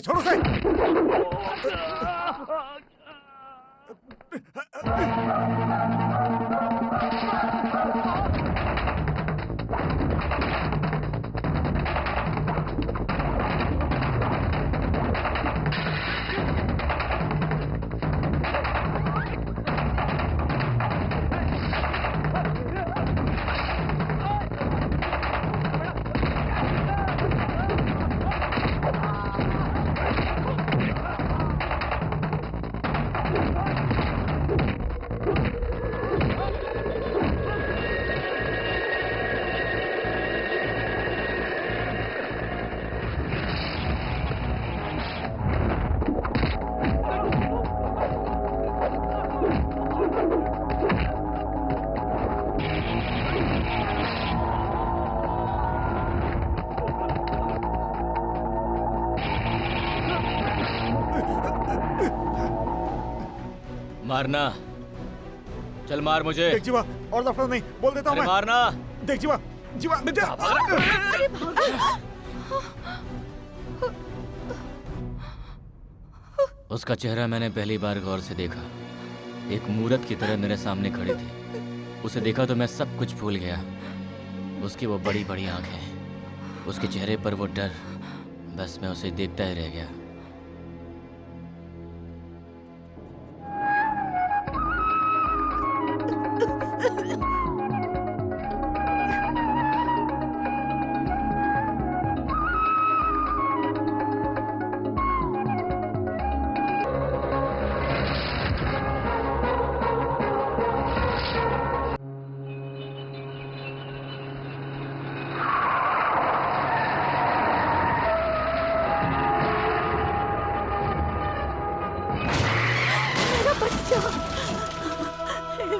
छोड़ो से। मारना, चल मार मुझे। देख जीवा, और दफा नहीं, बोल देता हूँ मैं। मारना। देख जीवा, जीवा बेटा। अरे उसका चेहरा मैंने पहली बार गौर से देखा। एक मूरत की तरह मेरे सामने खड़ी थी। उसे देखा तो मैं सब कुछ भूल गया। उसकी वो बड़ी बड़ी आंखें, उसके चेहरे पर वो डर, बस मैं उसे देखता ही रह गया।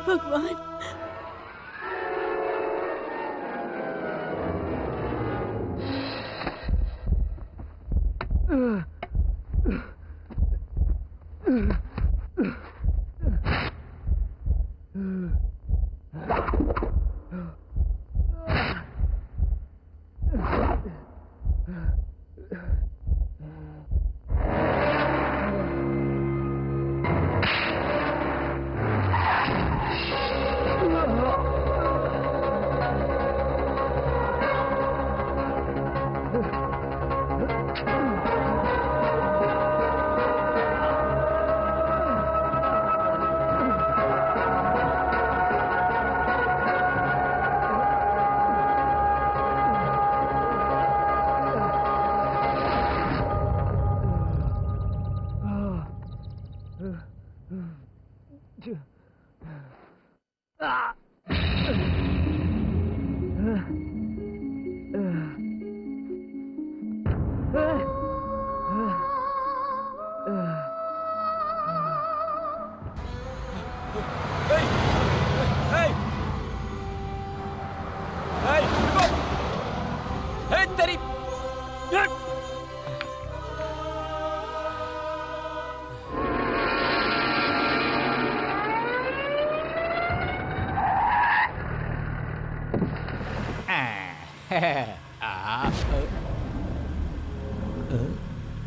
भगवान,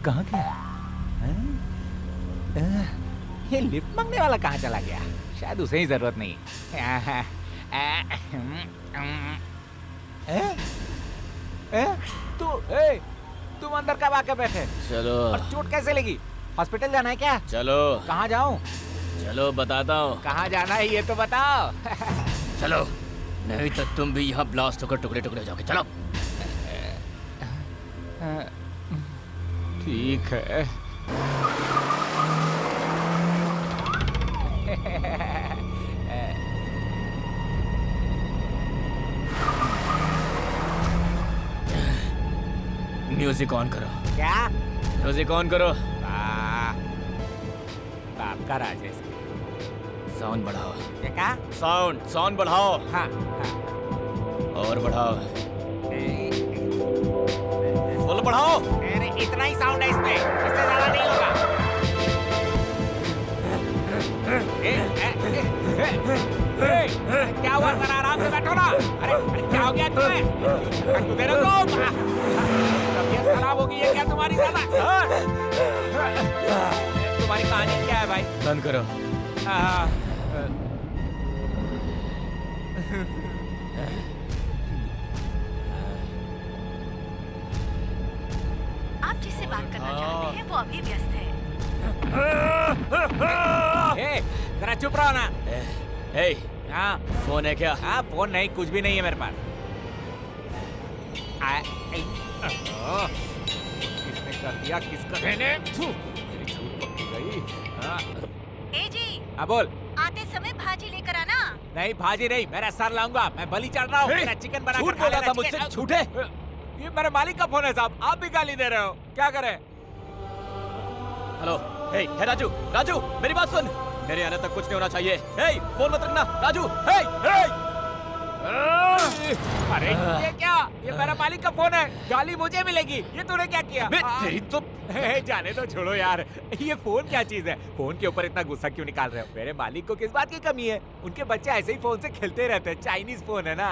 कहाँ गया? ये लिफ्ट मांगने वाला कहाँ चला गया? शायद उसे ही जरूरत नहीं। तुम अंदर कब आके बैठे? चलो। और चोट कैसे लगी? हॉस्पिटल जाना है क्या? चलो। कहाँ जाऊँ? चलो बताता हूँ। कहाँ जाना है ये तो बताओ। चलो, नहीं तो तुम भी यहाँ ब्लास्ट होकर टुकड़े टुकड़े हो जाओगे। चलो। ठीक है। म्यूजिक ऑन करो। क्या? म्यूजिक ऑन करो। आपका राज है इसकी। साउंड बढ़ाओ। क्या कहा? साउंड बढ़ाओ। हाँ और बढ़ाओ। ए, फुल बढ़ाओ। अरे इतना ही साउंड है इसमें, इससे ज्यादा नहीं होगा। क्या हुआ सर, आराम से बैठो ना। अरे क्या हो गया तुम्हें? क्यों दे रहे हो तुम? तबीयत खराब हो गई है क्या तुम्हारी ज्यादा? तुम्हारी कहानी क्या है भाई? बंद करो। आप जिससे बात करना चाहते हैं वो अभी व्यस्त है। जरा चुप रहो ना। हे, हाँ फोन है क्या? हाँ, फोन नहीं, कुछ भी नहीं है मेरे पास। किसने कर दिया? किसका देने? मेरी झूठ पकड़ी गई। ए जी, हाँ बोल। आते समय भाजी लेकर आना। नहीं भाजी नहीं, मेरा सर लाऊंगा। मैं बलि चढ़ रहा हूँ। मेरा चिकन बना झूठ बोला था मुझसे, झूठे। ये मेरे मालिक का फोन है साहब, आप भी गाली दे रहे हो, क्या करें? हेलो, हे राजू, राजू मेरी बात सुन। मेरे आने तक कुछ नहीं होना चाहिए। हे, फोन मत रखना राजू। हे। अरे ये क्या? ये मेरा मालिक का फोन है, गाली मुझे मिलेगी। ये तूने क्या किया? तेरी तो जाने दो, छोड़ो यार। ये फोन क्या चीज है? फोन के ऊपर इतना गुस्सा क्यों निकाल रहे हो? मेरे मालिक को किस बात की कमी है? उनके बच्चे ऐसे ही फोन से खेलते रहते हैं। चाइनीज फोन है ना।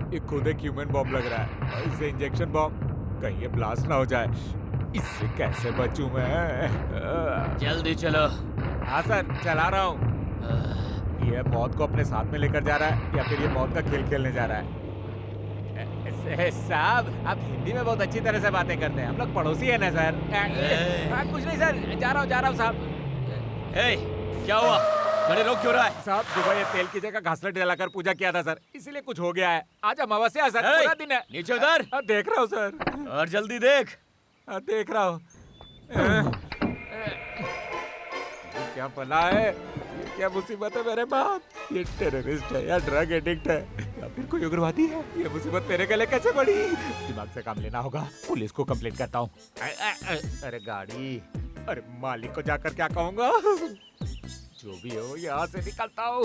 ये खुद एक ह्यूमन बॉम्ब लग रहा है। इसे इंजेक्शन बॉम्ब, कहीं ये ब्लास्ट ना हो जाए। इससे कैसे बचूं मैं? जल्दी चलो। हाँ सर, चला रहा हूँ। ये मौत को अपने साथ में लेकर जा रहा है या फिर ये मौत का खेल खेलने जा रहा है? साहब, आप हिंदी में बहुत अच्छी तरह से बातें करते हैं। हम लोग पड़ोसी है ना सर। कुछ नहीं सर, जा रहा हूँ साहब। हे, क्या हुआ? गाड़ी रोक क्यों रहा है? साहब, सुबह ये तेल की जगह घासलेट जलाकर पूजा किया था सर, इसीलिए कुछ हो गया है। आज अमावस्या है सर, पूरा दिन है। नीचे उतर। देख रहा हूँ सर। और जल्दी देख। देख रहा हूँ। क्या भला है? ये क्या मुसीबत है मेरे बाप? ये टेररिस्ट है या ड्रग एडिक्ट है या फिर कोई उग्रवादी है? ये मुसीबत मेरे गले कैसे पड़ी? दिमाग से काम लेना होगा। पुलिस को कंप्लेंट करता हूँ। अरे गाड़ी, अरे मालिक को जाकर क्या कहूँगा? जो भी हो, यहाँ से निकलता हूँ।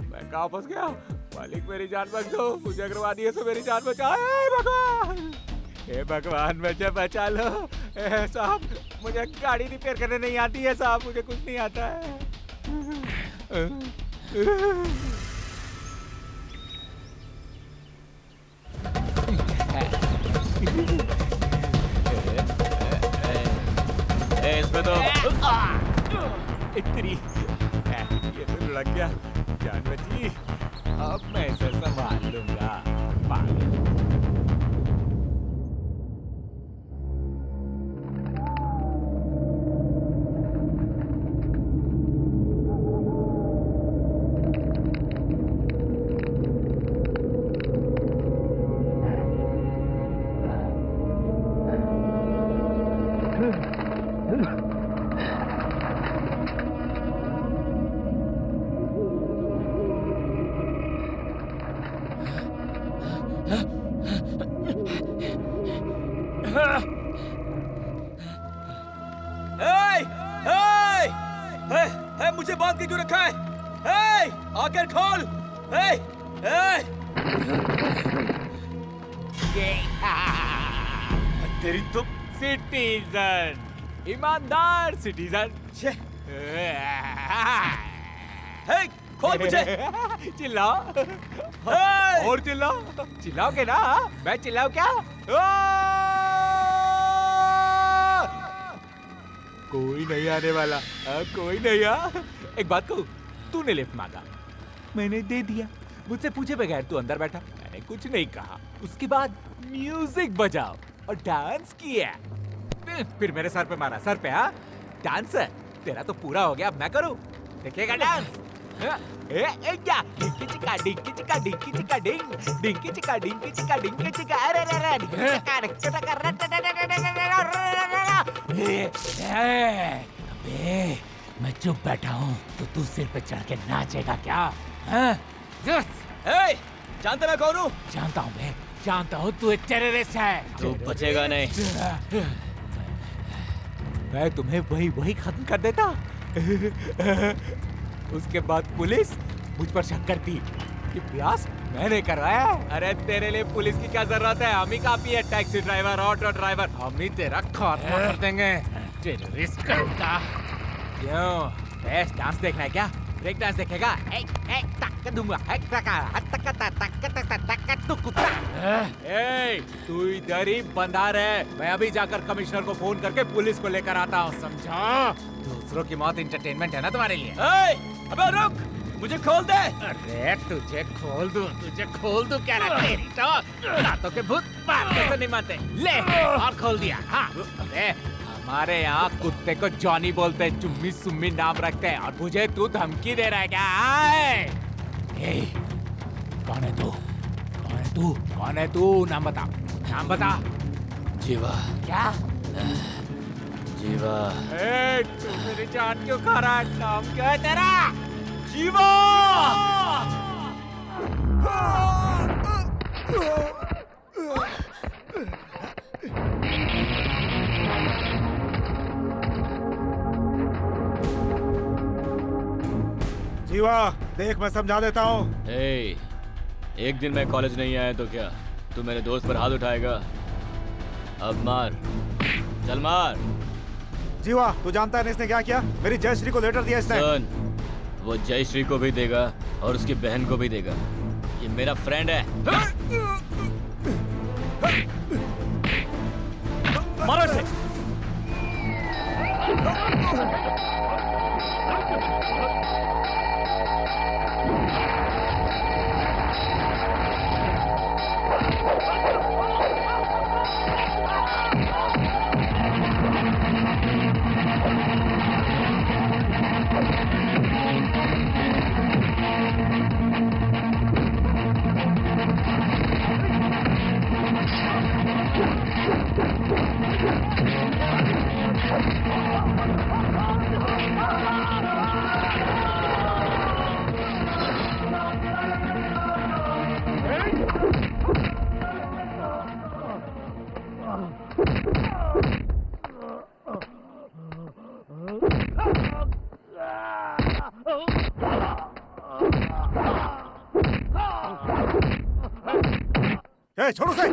मैं कहाँ फंस गया? मालिक मेरी जान बच दो, मुझे उग्रवादी है तो मेरी जान बचा। भगवान, हे भगवान, मुझे बचा लो। साहब, मुझे गाड़ी रिपेयर करने नहीं आती है साहब, मुझे कुछ नहीं आता है। इसमें तो इतनी ये तो लग गया, जान बची। अब मैं इसे संभाल लूंगा। पागल। मुझे बांध के क्यों रखा है? हे, आकर खोल। हे, हे। तेरी तो सिटीजन, ईमानदार सिटीजन। हे, खोल मुझे। चिल्लाओ। और चिल्लाओ, चिल्लाओगे ना? मैं चिल्लाऊं क्या? कोई नहीं आने वाला। कोई नहीं। एक बात कहूं, तूने लिफ्ट मांगा, मैंने दे दिया। मुझसे पूछे बगैर तू अंदर बैठा, मैंने कुछ नहीं कहा। उसके बाद म्यूजिक बजाओ और डांस किया, फिर मेरे सर पे मारा। सर पे? हाँ, डांस तेरा तो पूरा हो गया, अब मैं करूं? देखेगा डांस? क्या डिंकी चिका डिंकी चिका डिंकी चिका डिंग डिंकी चिका डिंकी चिका डिंकी चिका अरे रे रे डिंकी चिका अबे मैं चुप बैठा हूँ तो तू सिर पे चढ़ के नाचेगा क्या? जानते मैं कौन हूँ? जानता हूँ मैं जानता हूँ तू एक टेररिस्ट है। तू बचेगा नहीं। मैं तुम्हें वही खत्म कर देता। उसके बाद पुलिस मुझ पर शक करती कि प्रयास मैंने करवाया। अरे तेरे लिए पुलिस की क्या जरूरत है? हम ही काफी है। टैक्सी ड्राइवर, ऑटो ड्राइवर, हम ही तेरा खात्मा कर देंगे। टेररिस्ट का क्यों? बेस्ट डांस देखना है क्या? ब्रेक डांस देखेगा? तू इधर ही बंदा रहे। मैं अभी जाकर कमिश्नर को फोन करके पुलिस को लेकर आता हूँ, समझा? दूसरों की मौत इंटरटेनमेंट है ना तुम्हारे लिए? अबे रुक, मुझे खोल दे। अरे तुझे खोल दूं क्या ना? तेरी तो रातों के भूत बातों से नहीं मानते। ले और खोल दिया। हाँ, अरे हमारे यहाँ कुत्ते को जॉनी बोलते हैं, चुम्मी सुम्मी नाम रखते हैं, और मुझे तू धमकी दे रहा है क्या? कौन है तू? कौन है तू? नाम बता। जीवा। क्या? जीवा। तू मेरी जान क्यों खा रहा है? नाम क्या है तेरा? जीवा। जीवा देख, मैं समझा देता हूँ। एक दिन मैं कॉलेज नहीं आया तो क्या तू मेरे दोस्त पर हाथ उठाएगा? अब मार, चल मार। जीवा तू जानता है ना इसने क्या किया? मेरी जयश्री को लेटर दिया इसने। सुन, वो जयश्री को भी देगा और उसकी बहन को भी देगा। ये मेरा फ्रेंड है। मारो इसे। छोड़ो उसे।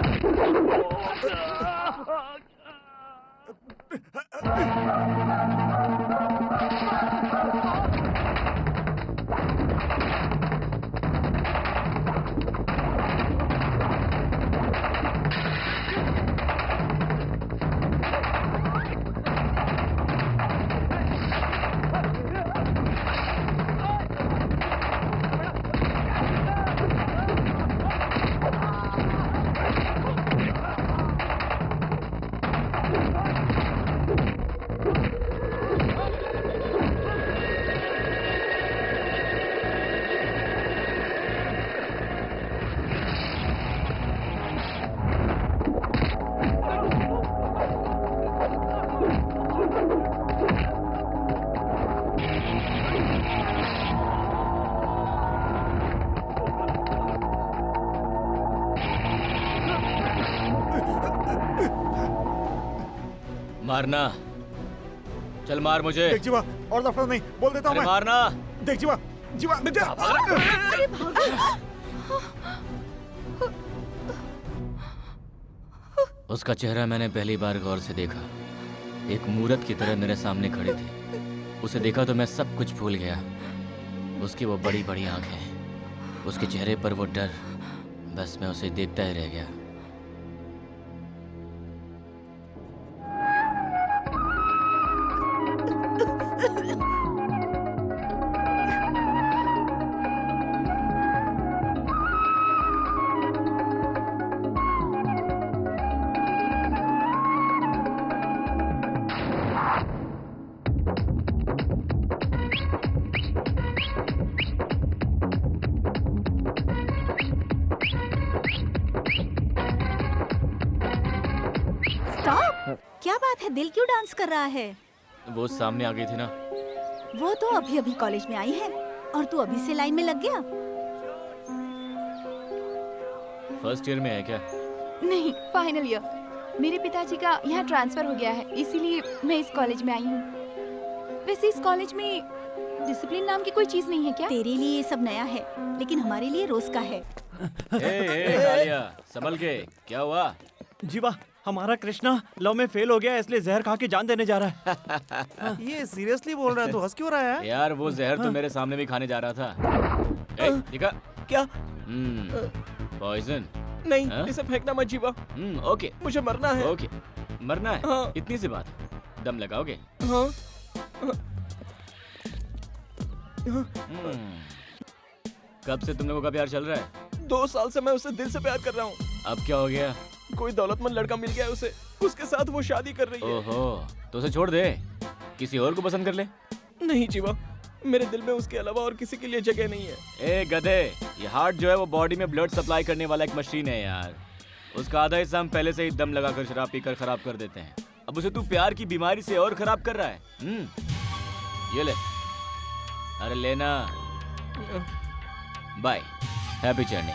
मारना, चल मार मुझे। देख जीवा, और दफा नहीं, बोल देता हूँ मैं। मारना। देख जीवा, जीवा मिट जा। उसका चेहरा मैंने पहली बार गौर से देखा। एक मूरत की तरह मेरे सामने खड़ी थी। उसे देखा तो मैं सब कुछ भूल गया। उसकी वो बड़ी बड़ी आंखें, उसके चेहरे पर वो डर, बस मैं उसे देखता ही रह गया। है, दिल क्यों डांस कर रहा है? वो सामने आ गई थी ना। वो तो अभी अभी कॉलेज में आई है और तू अभी से लाइन में लग गया। फर्स्ट ईयर में है क्या? नहीं, फाइनल ईयर। मेरे पिताजी का यहाँ ट्रांसफर हो गया है, इसीलिए मैं इस कॉलेज में आई हूँ। वैसे इस कॉलेज में डिसिप्लिन नाम की कोई चीज नहीं है क्या? तेरे लिए ये सब नया है, लेकिन हमारे लिए रोज का है। आलिया, संभल के। क्या हुआ? जीवा, हमारा कृष्णा लव में फेल हो गया, इसलिए जहर खा के जान देने जा रहा है। ये सीरियसली बोल रहा है, तो हंस क्यों रहा है? यार वो जहर तो मेरे सामने भी खाने जा रहा था। ए, दिखा। क्या? पॉइजन। नहीं, हाँ? इसे फेंकना मत जीवा। ओके, मुझे मरना है। ओके। मरना है? हाँ। इतनी सी बात। दम लगाओगे? हाँ। कब से तुम लोगों का प्यार चल रहा है? 2 साल से मैं उससे दिल से प्यार कर रहा हूँ। अब क्या हो गया? कोई दौलतमंद लड़का मिल गया है उसे, उसके साथ वो शादी कर रही है। ओहो, तो उसे छोड़ दे, किसी और को पसंद कर ले। नहीं जीवा, मेरे दिल में उसके अलावा और किसी के लिए जगह नहीं है। ए गधे, ये हार्ट जो है वो बॉडी में ब्लड सप्लाई करने वाला एक मशीन है यार। उसका आधा हिस्सा हम पहले से ही दम लगाकर शराब पीकर खराब कर देते हैं। अब उसे तू प्यार की बीमारी से और खराब कर रहा है। ये ले। अरे लेना। Bye, happy journey.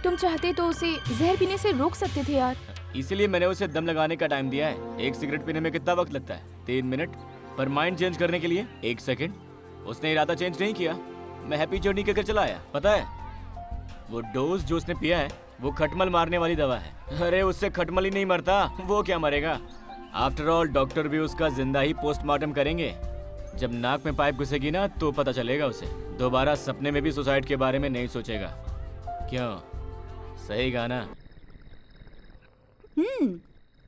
तुम चाहते तो उसे जहर पीने से रोक सकते थे यार। इसीलिए मैंने उसे दम लगाने का टाइम दिया है। एक सिगरेट पीने में कितना वक्त लगता है? 3 मिनट। पर माइंड चेंज करने के लिए 1 सेकंड। उसने इरादा चेंज नहीं किया। मैं हैप्पी जर्नी कहकर चला आया। पता है, वो डोज जो उसने पिया है वो खटमल मारने वाली दवा है। अरे उससे खटमल ही नहीं मरता, वो क्या मरेगा? आफ्टर ऑल डॉक्टर भी उसका जिंदा ही पोस्टमार्टम करेंगे। जब नाक में पाइप घुसेगी ना तो पता चलेगा उसे। दोबारा सपने में भी सुसाइड के बारे में नहीं सोचेगा। क्यों? सही गाना।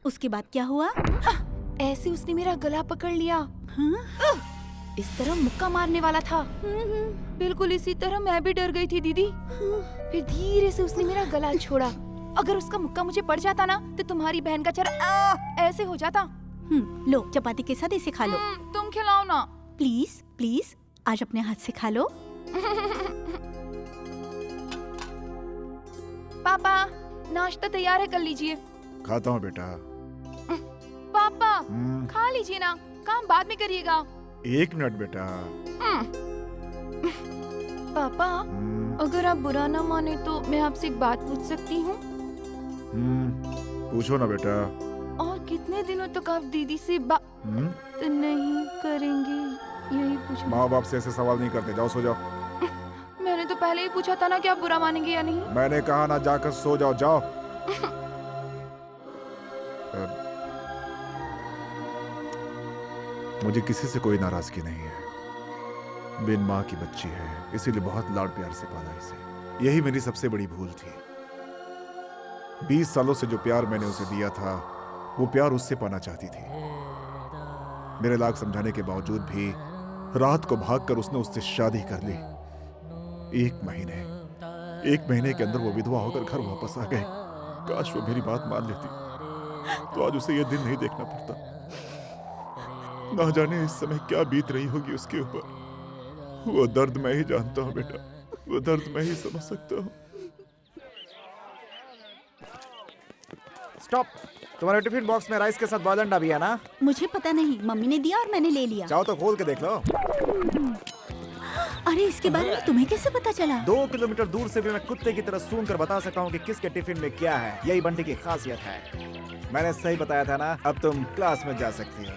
उसके बाद क्या हुआ? ऐसे उसने मेरा गला पकड़ लिया। इस तरह मुक्का मारने वाला था। बिल्कुल इसी तरह मैं भी डर गई थी दीदी। फिर धीरे से उसने मेरा गला छोड़ा। अगर उसका मुक्का मुझे पड़ जाता ना तो तुम्हारी बहन का चेहरा ऐसे हो जाता। लो, चपाती के साथ इसे खा लो। तुम खिलाओ ना। प्लीज प्लीज, आज अपने हाथ से खा लो। पापा, नाश्ता तैयार है, कर लीजिए। खाता हूँ बेटा। पापा, खा लीजिए ना, काम बाद में करिएगा। 1 मिनट बेटा। पापा, अगर आप बुरा ना माने तो मैं आपसे एक बात पूछ सकती हूँ? पूछो ना बेटा। और कितने दिनों तक आप दीदी से बात नहीं करेंगे? यही पूछना। माँ बाप से ऐसे सवाल नहीं करते, जाओ सो जाओ। मैंने तो पहले ही पूछा था ना कि आप बुरा मानेंगे या नहीं। मैंने कहा ना, जाकर सो जाओ, जाओ। मुझे किसी से कोई नाराजगी नहीं है। बिन माँ की बच्ची है, इसीलिए बहुत लाड प्यार से पाला इसे। यही मेरी सबसे बड़ी भूल थी। 20 सालों से जो प्यार मैंने उसे दिया था, वो प्यार उससे पाना चाहती थी। मेरे लाख समझाने के बावजूद भी रात को भागकर उसने उससे शादी कर ली। 1 महीने के अंदर वो विधवा होकर घर वापस आ गए। काश वो मेरी बात मान लेती तो आज उसे ये दिन नहीं देखना पड़ता। ना जाने इस समय क्या बीत रही होगी उसके ऊपर। वो दर्द मैं ही जानता हूँ बेटा, वो दर्द मैं ही समझ सकता हूँ। स्टॉप! तुम्हारे टिफिन बॉक्स में राइस के साथ बॉइल्ड अंडा भी है ना? मुझे पता नहीं, मम्मी ने दिया और मैंने ले लिया। चाहो तो खोल के देख लो। अरे इसके बारे में तुम्हें कैसे पता चला? 2 किलोमीटर दूर से भी मैं कुत्ते की तरह सूंघ कर बता सकता हूँ कि किसके टिफिन में क्या है। यही बंटी की खासियत है। मैंने सही बताया था ना? अब तुम क्लास में जा सकती हो।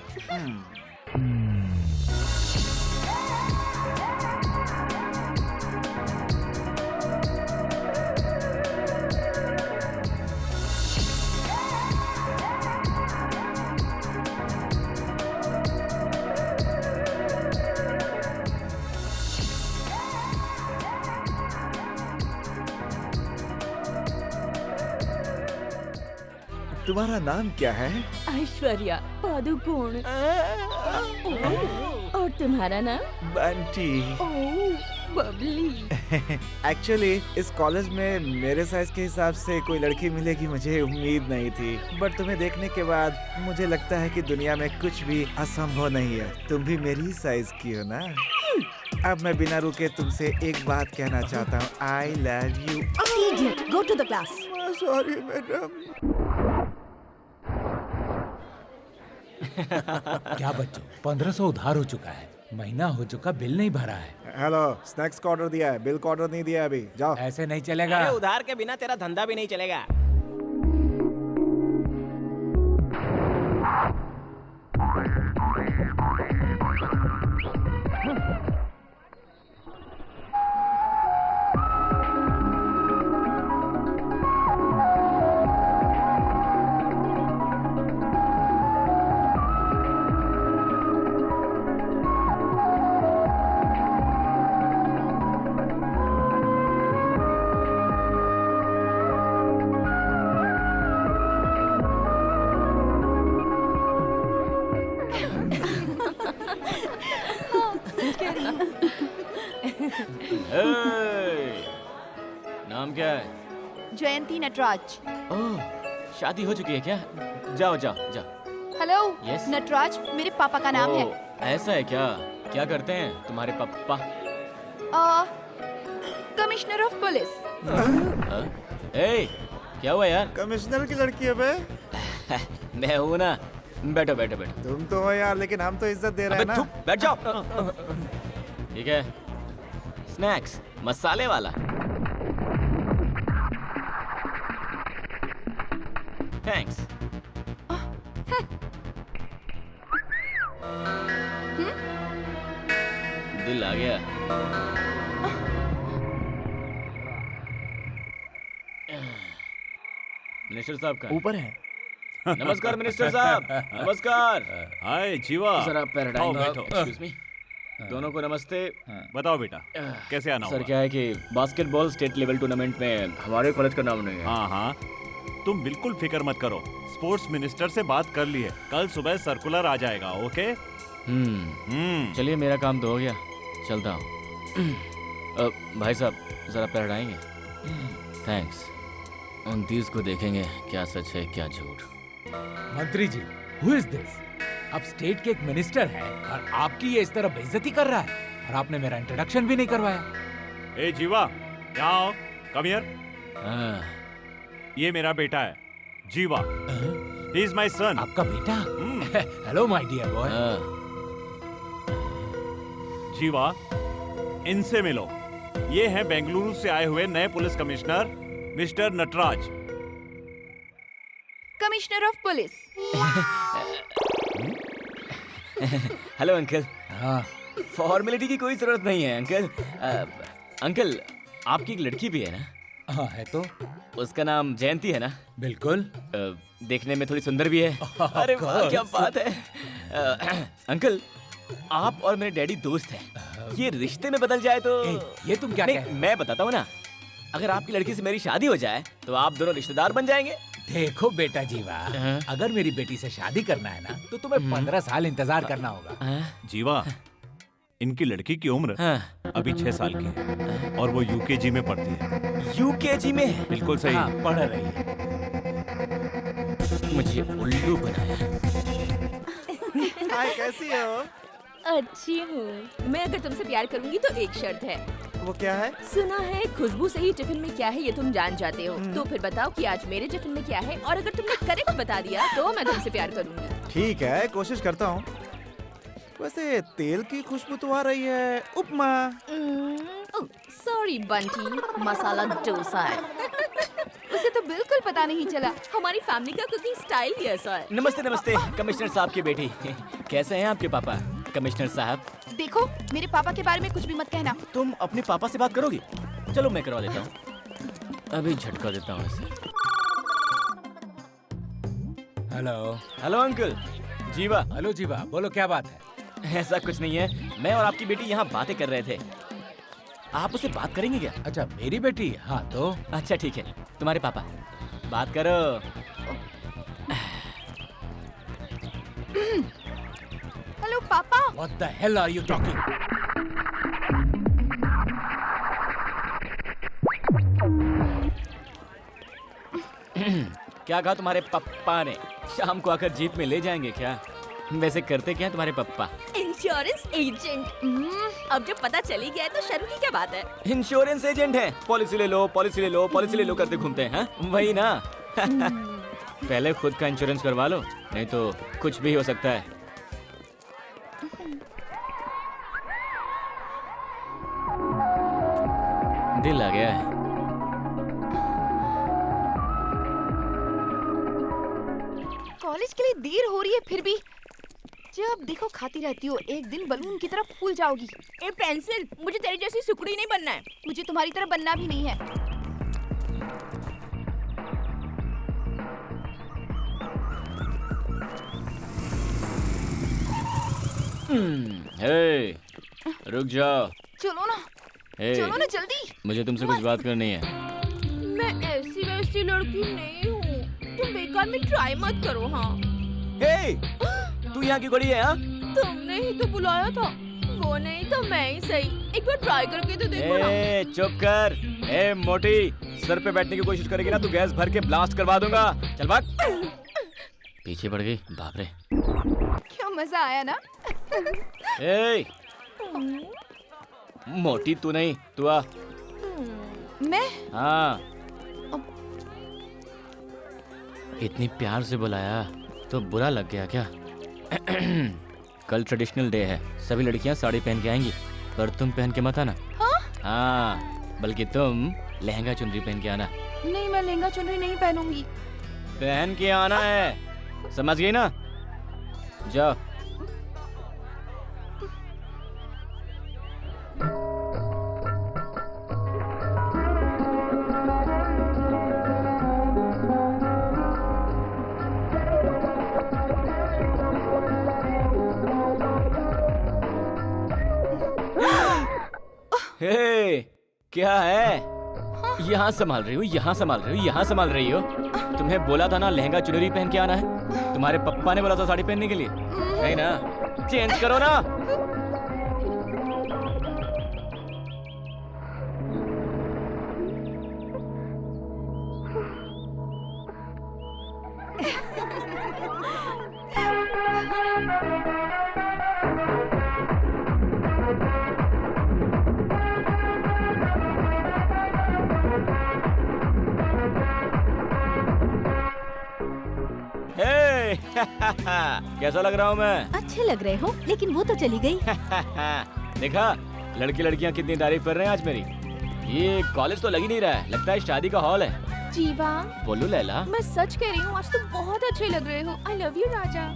तुम्हारा नाम क्या है? ऐश्वर्या पादुकोण। और तुम्हारा नाम? बंटी। ओह, बबली। एक्चुअली इस कॉलेज में मेरे साइज के हिसाब से कोई लड़की मिलेगी मुझे उम्मीद नहीं थी, बट तुम्हें देखने के बाद मुझे लगता है कि दुनिया में कुछ भी असंभव नहीं है। तुम भी मेरी साइज की हो ना? अब मैं बिना रुके तुमसे एक बात कहना चाहता हूँ। I love you. Idiot, go to the class. Sorry madam. क्या बच्चों, 1500 उधार हो चुका है, महीना हो चुका, बिल नहीं भरा है। हेलो, स्नैक्स का ऑर्डर दिया है, बिल का ऑर्डर नहीं दिया है अभी। जाओ। ऐसे नहीं चलेगा। अरे उधार के बिना तेरा धंधा भी नहीं चलेगा। नाम क्या है? जयंती नटराज। ओह, शादी हो चुकी है क्या? जाओ जाओ जाओ। हेलो। Yes? नटराज मेरे पापा का नाम है। ऐसा है क्या? क्या करते हैं तुम्हारे पापा? Commissioner of police. ए, क्या हुआ यार? कमिश्नर की लड़की है बे? मैं हूँ ना। बैठो बैठो बैठो। तुम तो हो यार, लेकिन हम तो इज्जत दे रहे हैं अबे ना। चुप, बैठ जाओ। ठीक है, स्नैक्स मसाले वाला। थैंक्स। दिल आ गया। मिनिस्टर साहब का ऊपर है। नमस्कार मिनिस्टर साहब। नमस्कार। हाय जीवा। सर आप पैराडाइम। आओ, बैठो। Excuse me. दोनों को नमस्ते। बताओ बेटा, कैसे आना सर हुआ? क्या है कि बास्केटबॉल स्टेट लेवल टूर्नामेंट में हमारे कॉलेज का नाम नहीं है। हाँ हाँ, तुम बिल्कुल फिक्र मत करो, स्पोर्ट्स मिनिस्टर से बात कर ली है, कल सुबह सर्कुलर आ जाएगा। ओके। चलिए मेरा काम तो हो गया, चलता हूँ। भाई साहब जरा पैराडाएंगे? थैंक्स। 29 को देखेंगे क्या सच है क्या झूठ। मंत्री जी, हु इज दिस? अब स्टेट के एक मिनिस्टर है और आपकी ये इस तरह बेइज्जती कर रहा है, और आपने मेरा इंट्रोडक्शन भी नहीं करवाया। ए जीवा, यहाँ आओ, कम हियर। हाँ, ये मेरा बेटा है, Jiva. He is my son. आपका बेटा? Hello my dear boy. Jiva, इनसे मिलो। ये हैं बेंगलुरु से आए हुए नए police commissioner mister Natraj. Commissioner of police. Hello uncle. हाँ, फॉर्मेलिटी की कोई जरूरत नहीं है अंकल। अंकल आपकी एक लड़की भी है ना? हाँ है तो। उसका नाम जयंती है ना? बिल्कुल। देखने में थोड़ी सुंदर भी है। अरे वाह क्या बात है। अंकल आप और मेरे डैडी दोस्त हैं, ये रिश्ते में बदल जाए तो? ये तुम क्या कह रहे हो? मैं बताता हूँ ना, अगर आपकी लड़की से मेरी शादी हो जाए तो आप दोनों रिश्तेदार बन जाएंगे। देखो बेटा जीवा, अगर मेरी बेटी से शादी करना है ना तो तुम्हें 15 साल इंतजार करना होगा। जीवा, इनकी लड़की की उम्र अभी 6 साल की है और वो यूकेजी में पढ़ती है। यूकेजी में? बिल्कुल सही। हाँ, पढ़ रही है। मुझे उल्लू बनाया। हाय, कैसी हो? अच्छी हूँ। मैं अगर तुमसे प्यार करूंगी तो एक शर्त है। वो क्या है? सुना है खुशबू से ही टिफिन में क्या है ये तुम जान जाते हो, तो फिर बताओ कि आज मेरे टिफिन में क्या है, और अगर तुमने करेक्ट बता दिया तो मैं तुमसे प्यार करूंगी। ठीक है, कोशिश करता हूँ। वैसे तेल की खुशबू तो आ रही है। उपमा। सॉरी बंटी, मसाला डोसा है। उसे तो बिल्कुल पता नहीं चला। हमारी फैमिली का कुकिंग स्टाइल ही ऐसा है। नमस्ते नमस्ते कमिश्नर साहब की बेटी। कैसे हैं आपके पापा? कमिश्नर साहब देखो, मेरे पापा के बारे में कुछ भी मत कहना। तुम अपने पापा से बात करोगी? चलो मैं करवा देता हूँ, अभी झटका देता हूँ इसे। हेलो। Hello uncle. जीवा। हेलो जीवा, बोलो क्या बात है? ऐसा कुछ नहीं है, मैं और आपकी बेटी यहाँ बातें कर रहे थे। आप उससे बात करेंगे क्या? अच्छा मेरी बेटी? हाँ तो। अच्छा ठीक है, तुम्हारे पापा बात करो। हेलो पापा। What the hell are you talking? क्या कहा तुम्हारे पापा ने? शाम को आकर जीप में ले जाएंगे क्या? वैसे करते क्या है तुम्हारे पापा? Insurance agent. अब जब पता चली गया है तो शर्म की क्या बात है? इंश्योरेंस एजेंट है। पॉलिसी ले लो, पॉलिसी ले लो, पॉलिसी ले लो करते घूमते हैं। वही ना? पहले खुद का इंश्योरेंस करवा लो, नहीं तो कुछ भी हो सकता है। दिल आ गया है। कॉलेज के लिए देर हो रही है, फिर भी जब देखो खाती रहती हो। एक दिन बलून की तरह फूल जाओगी। ए पेंसिल, मुझे तेरी जैसी सुकड़ी नहीं बनना है। मुझे तुम्हारी तरह बनना भी नहीं है। हे, रुक जाओ। चलो ना, हे, चलो ना जल्दी। मुझे तुमसे कुछ बात करनी है। मैं ऐसी वैसी लड़की नहीं हूँ, तुम बेकार में ट्राई मत करो। हाँ, हे, तू यहाँ क्यों खड़ी है? हाँ? तुमने ही तो बुलाया था। वो नहीं तो मैं ही सही। एक बार ट्राई करके तो देखो ना। ए, चुप कर। ए मोटी, सर पे बैठने की कोशिश करेगी ना तो गैस भर के ब्लास्ट करवा दूंगा। चल भाग। पीछे पड़ गई, बाप रे। क्या मजा आया ना। ए, मोटी तू नहीं, तू आ। मैं? हाँ। इतनी प्यार से बुलाया तो बुरा लग गया क्या? कल ट्रेडिशनल डे है, सभी लड़कियां साड़ी पहन के आएंगी, पर तुम पहन के मत आना। हाँ, बल्कि तुम लहंगा चुनरी पहन के आना। नहीं, मैं लहंगा चुनरी नहीं पहनूंगी। पहन के आना है, समझ गई ना? जाओ। हे, क्या है? यहाँ संभाल रही हो, यहाँ संभाल रही हो, यहाँ संभाल रही हो। तुम्हें बोला था ना लहंगा चुनरी पहन के आना है। तुम्हारे पप्पा ने बोला था साड़ी पहनने के लिए, नहीं ना? चेंज करो ना। कैसा लग रहा हूँ मैं? अच्छे लग रहे हो, लेकिन वो तो चली गई। देखा, लड़की लड़कियाँ कितनी तारीफ कर रहे हैं आज मेरी। ये कॉलेज तो लग ही नहीं रहा है, लगता है शादी का हॉल है। जीवा, बोलू लैला। मैं सच कह रही हूँ, आज तुम बहुत अच्छे लग रहे हो। आई लव यू राजा।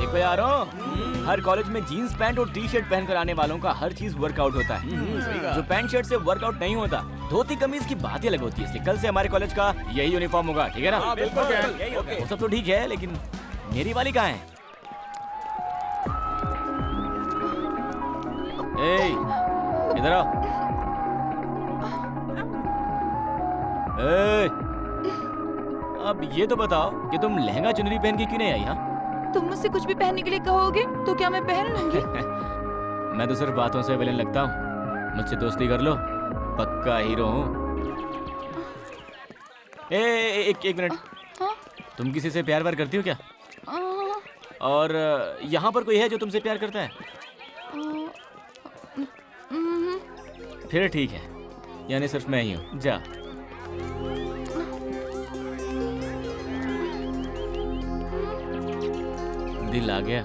देखो यारों, हर कॉलेज में जीन्स पैंट और टी शर्ट पहनकर आने वालों का हर चीज वर्कआउट होता है। जो पैंट शर्ट से वर्कआउट नहीं होता, धोती कमीज की बात ही अलग होती है। इसलिए कल से हमारे कॉलेज का यही यूनिफॉर्म होगा, ठीक है ना? वो सब तो ठीक है, लेकिन मेरी वाली कहाँ है? ए, इधर आओ। अब ये तो बताओ कि तुम लहंगा चुनरी पहन के क्यों नहीं आई? यहाँ तुम मुझसे कुछ भी पहनने के लिए कहोगे तो क्या मैं पहन लूंगी? मैं तो सिर्फ बातों से विलेन लगता हूँ, मुझसे दोस्ती कर लो, पक्का हीरो हूँ। एक मिनट। हाँ? तुम किसी से प्यार वार करती हो क्या? और यहाँ पर कोई है जो तुमसे प्यार करता है? फिर ठीक है, यानी सिर्फ मैं ही हूँ। जा। दिल आ गया।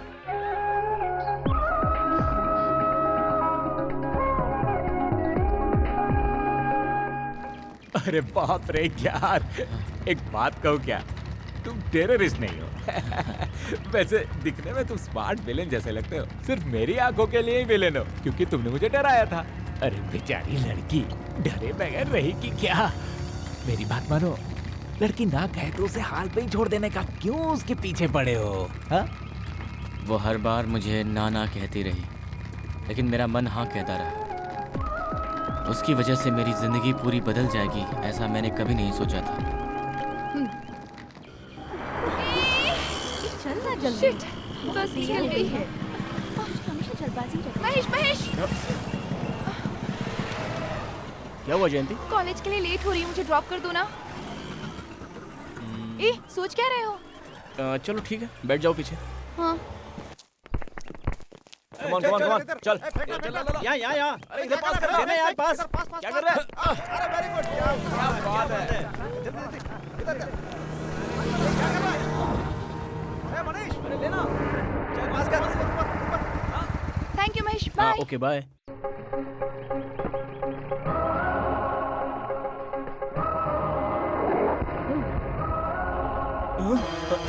अरे बाप रे यार, एक बात कहूँ क्या, तुम टेररिस्ट नहीं हो। वैसे दिखने में तुम स्मार्ट विलेन जैसे लगते हो, सिर्फ मेरी आंखों के लिए ही विलेन हो, क्योंकि तुमने मुझे डराया था। अरे बेचारी लड़की डरे बगैर रहेगी क्या? मेरी बात मानो, लड़की ना कहे तो उसे हाल पे ही छोड़ देने का क्यों उसके पीछे पड़े हो? हा? वो हर बार मुझे ना ना कहती रही, लेकिन मेरा मन हाँ कहता रहा। उसकी वजह से मेरी जिंदगी पूरी बदल जाएगी, ऐसा मैंने कभी नहीं सोचा था। चलना जल्दी। बस निकल गई है। हमेशा जल्दबाजी रहती है। महेश, महेश, क्या हुआ जयंती? कॉलेज के लिए लेट हो रही है, मुझे ड्रॉप कर दो ना। सोच क्या रहे हो? चलो ठीक है, बैठ जाओ पीछे। हाँ। कम ऑन, चल। यहाँ अरे इधर पास कर देना यार, पास क्या कर रहा है? अरे वेरी गुड, क्या बात है। जल्दी इधर लेना। चल पास कर। Thank you Mahesh, bye. Okay bye.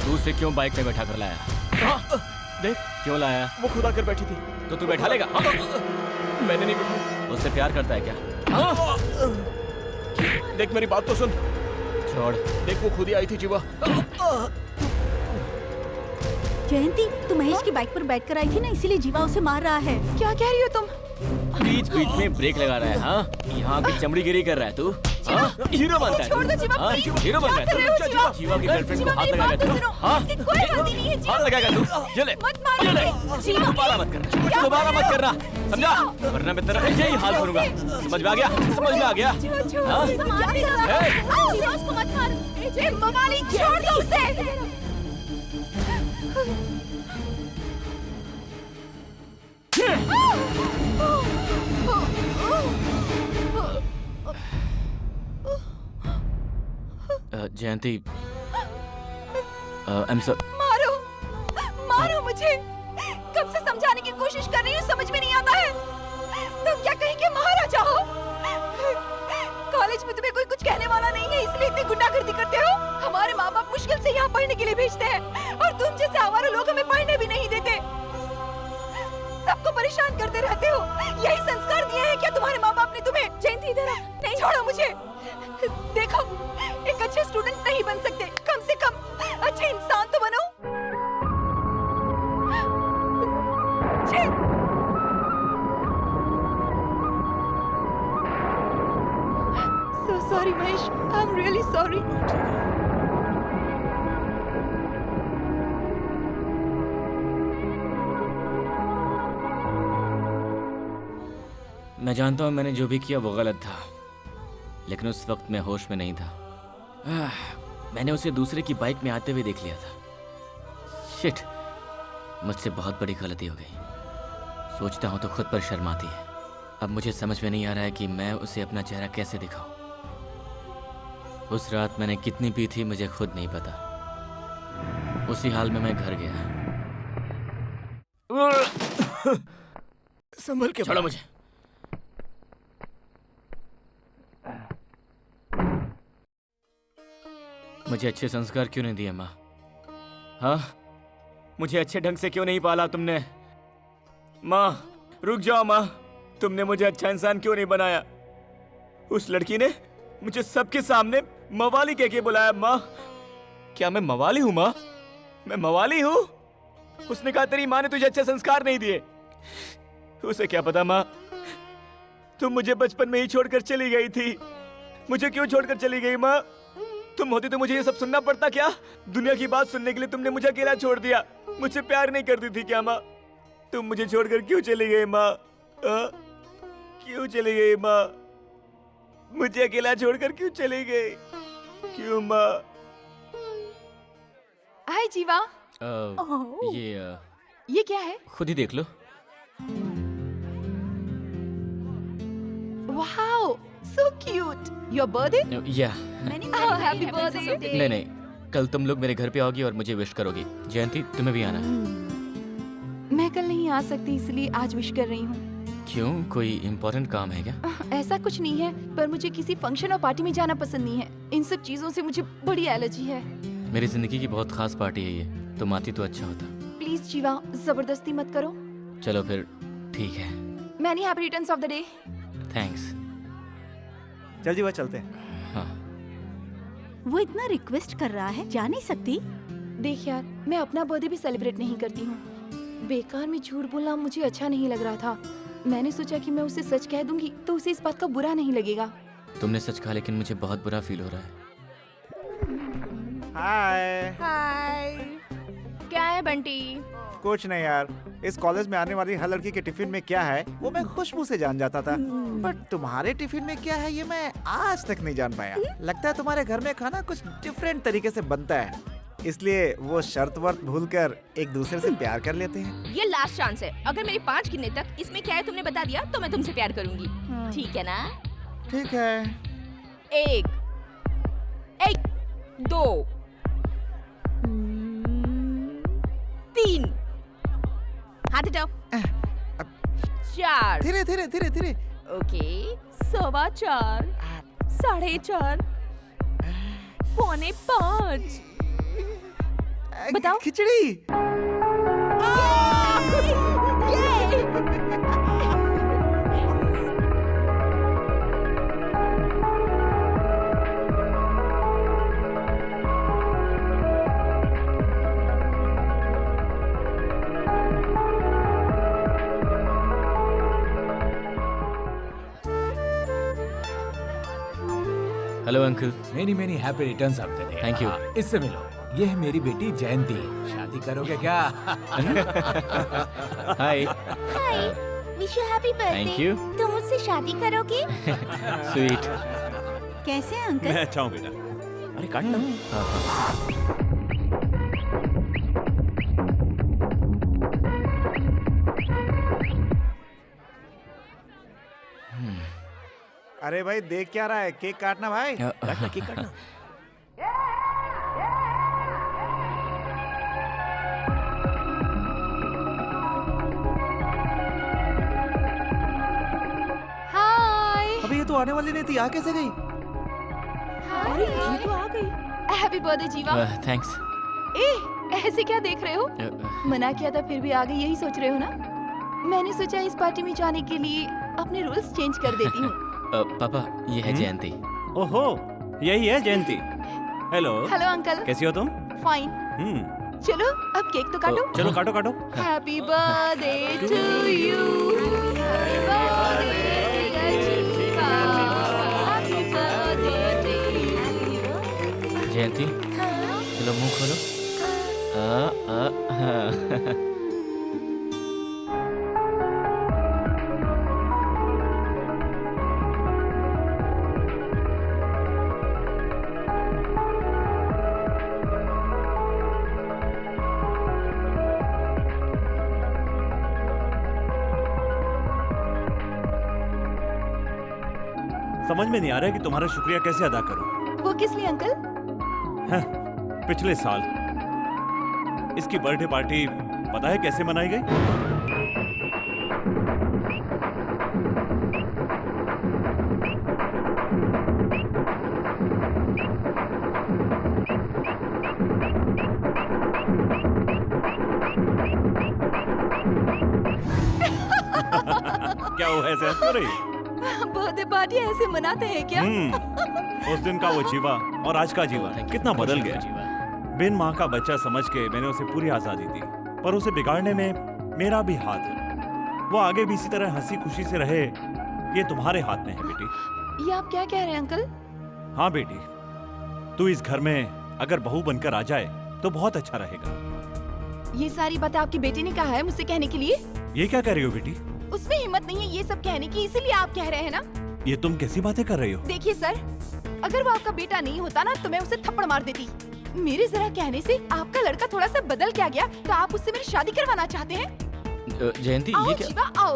तू उसे क्यों बाइक में बैठा कर लाया? देख क्यों लाया? वो खुद आकर बैठी थी। तो तू बैठा लेगा? मैंने नहीं बैठा। उससे प्यार करता है क्या? देख मेरी बात तो सुन। छोड़। देख वो खुद ही आई थी जीवा। जयंती, तू महेश की बाइक पर बैठकर आई थी ना, इसीलिए जीवा उसे मार रहा है। क्या कह रही हो तुम? बीच बीच में ब्रेक लगा रहा है। हाँ, यहाँ की चमड़ी गिरी कर रहा है तू। हीरो बनता है। छोड़ दो जीवा, हाँ, प्लीज। हीरो बन रहा है क्या कर रहे हो तू। जीवा? जीवा की गर्लफ्रेंड को हाथ मेरी लगाएगा बात तो तू। सुनो। हाँ, इसकी कोई गलती नहीं है जीवा। हाथ लगाएगा तू। ये ले, मत मारो। ये ले। जीवा, दोबारा मत करना। क्या दोबारा कर मत रहे करना। हो? समझा? वरना मैं तेरा यही हाल करूँगा। समझ में आ गया? समझ में आ गया? हाँ? उसको मत मार। ए, मवाली, छोड़ दो उसे। जयंती, I'm so मारो, मारो मुझे। कब से समझाने की कोशिश कर रही हूँ, समझ में नहीं आता है। तुम क्या कहीं के महाराजा हो? कॉलेज में तुम्हें कोई कुछ कहने वाला नहीं है, इसलिए इतनी गुंडागर्दी करते हो। हमारे माँ बाप मुश्किल से यहाँ पढ़ने के लिए भेजते हैं, और तुम जैसे आवारा लोग हमें पढ़ने भी नहीं देते। सबको परेशान करते रहते हो। यही संस्कार दिए हैं क्या तुम्हारे माँ बाप ने तुम्हें? जयंती इधर आ। नहीं, छोड़ो मुझे। देखो, एक अच्छे स्टूडेंट नहीं बन सकते, कम से कम अच्छे इंसान तो बनो। So sorry Mahesh, I'm really sorry. मैं जानता हूँ मैंने जो भी किया वो गलत था, लेकिन उस वक्त मैं होश में नहीं था। मैंने उसे दूसरे की बाइक में आते हुए देख लिया था। शिट, मुझसे बहुत बड़ी गलती हो गई। सोचता हूँ तो खुद पर शर्म आती है। अब मुझे समझ में नहीं आ रहा है कि मैं उसे अपना चेहरा कैसे दिखाऊं। उस रात मैंने कितनी पी थी मुझे खुद नहीं पता। उसी हाल में मैं घर गया। संभल के छोड़ो मुझे। मुझे अच्छे संस्कार क्यों नहीं दिए माँ? हाँ, मुझे अच्छे ढंग से क्यों नहीं पाला तुमने? माँ रुक जाओ माँ, तुमने मुझे अच्छा इंसान क्यों नहीं बनाया? उस लड़की ने मुझे सबके सामने मवाली कह के बुलाया। माँ, क्या मैं मवाली हूँ माँ? मैं मवाली हूँ? उसने कहा तेरी माँ ने तुझे अच्छे संस्कार नहीं दिए। उसे क्या पता माँ, तुम मुझे बचपन में ही छोड़कर चली गई थी। मुझे क्यों छोड़कर चली गई माँ? तुम होती तो मुझे ये सब सुनना पड़ता क्या? दुनिया की बात सुनने के लिए तुमने मुझे अकेला छोड़ दिया। मुझसे प्यार नहीं करती थी क्या माँ? तुम मुझे छोड़कर क्यों चली गई माँ? क्यों चली गई माँ? मुझे अकेला छोड़कर क्यों चली गई? क्यों माँ? हाय जीवा। ये क्या है? खुद ही देख लो। Wow, so cute. Your birthday? या Oh, happy birthday. नहीं नहीं, कल तुम लोग मेरे घर पे आओगी और मुझे विश करोगी। जयंती तुम्हें भी आना। मैं कल नहीं आ सकती, इसलिए आज विश कर रही हूँ। क्यों, कोई इम्पोर्टेंट काम है क्या? ऐसा कुछ नहीं है, पर मुझे किसी फंक्शन और पार्टी में जाना पसंद नहीं है। इन सब चीजों से मुझे बड़ी एलर्जी है। मेरी जिंदगी की बहुत खास पार्टी है ये, तुम आती तो अच्छा होता। प्लीज जीवा, जबरदस्ती मत करो। चलो फिर ठीक है। Many happy returns of the day. Thanks. चल जीवा, चलते हैं। हाँ। वो इतना रिक्वेस्ट कर रहा है, जा नहीं सकती? देख यार, मैं अपना बर्थडे भी सेलिब्रेट नहीं करती हूँ। बेकार में झूठ बोलना मुझे अच्छा नहीं लग रहा था। मैंने सोचा कि मैं उसे सच कह दूंगी तो उसे इस बात का बुरा नहीं लगेगा। तुमने सच कहा, लेकिन मुझे बहुत बुरा फील हो रहा है। हाय। हाय। क्या है बंटी? कुछ नहीं यार, इस कॉलेज में आने वाली हर लड़की के टिफिन में क्या है वो मैं खुशबू से जान जाता था, बट तुम्हारे टिफिन में क्या है ये मैं आज तक नहीं जान पाया। लगता है तुम्हारे घर में खाना कुछ डिफरेंट तरीके से बनता है, इसलिए वो शर्त वर्त भूलकर एक दूसरे से प्यार कर लेते हैं। ये लास्ट चांस है। अगर मेरी 5 गिनने तक इसमें क्या है तुमने बता दिया तो मैं तुमसे प्यार करूंगी। ठीक है ना? ठीक है। 1 1 2 3 3 हाथ हटाओ। 4 धीरे धीरे धीरे धीरे। ओके 4:15 4:30 4:45 बताओ। Khichdi. Hello uncle. Many many happy returns of the day. Thank you. इससे मिलो, ये है मेरी बेटी जयंती। शादी करोगे क्या? Hi. Hi, wish you happy Thank birthday. you. तुम मुझसे शादी करोगे? स्वीट। कैसे हैं अंकल? मैं अच्छा हूँ बेटा। अरे काटना। अरे भाई देख क्या रहा है? केक काटना भाई। काटना केक काटना। हाय। अबे ये तो आने वाली नहीं थी, आ कैसे गई? अरे ये तो आ गई। हैप्पी बर्थडे जीवा। थैंक्स। ए ऐसे क्या देख रहे हो? मना किया था फिर भी आ गई, यही सोच रहे हो ना? मैंने सोचा इस पार्टी में जाने के लिए अपने रूल्स चेंज कर देती हूँ। पापा ये है जयंती। ओहो, यही है जयंती। हेलो। Hello uncle. कैसी हो तुम? फाइन। चलो अब केक तो काटो। चलो काटो काटो। Happy birthday to you. Happy birthday Jeeva. Happy birthday to you. Jayanti चलो मुंह खोलो। समझ में नहीं आ रहा है कि तुम्हारा शुक्रिया कैसे अदा करूं। वो किस लिए अंकल? पिछले साल इसकी बर्थडे पार्टी पता है कैसे मनाई गई? क्या वो ऐसे हंस रही? बर्थडे पार्टी ऐसे मनाते हैं क्या? उस दिन का वो जीवा और आज का जीवा कितना बदल गया। बिन माँ का बच्चा समझ के मैंने उसे पूरी आजादी दी, पर उसे बिगाड़ने में मेरा भी हाथ है। वो आगे भी इसी तरह हंसी खुशी से रहे, ये तुम्हारे हाथ में है बेटी। ये आप क्या कह रहे हैं अंकल? हाँ बेटी, तू इस घर में अगर बहू बनकर आ जाए तो बहुत अच्छा रहेगा। ये सारी बातें आपकी बेटी ने कहा है मुझसे कहने के लिए? ये क्या कर रही हो बेटी? उसमें हिम्मत नहीं है ये सब कहने की, इसीलिए आप कह रहे हैं ना? ये तुम कैसी बातें कर रही हो? देखिए सर, अगर वो आपका बेटा नहीं होता ना तो मैं उसे थप्पड़ मार देती। मेरे जरा कहने से आपका लड़का थोड़ा सा बदल क्या गया तो आप उससे मेरी शादी करवाना चाहते हैं? जयंती आओ ये क्या? जीवा आओ।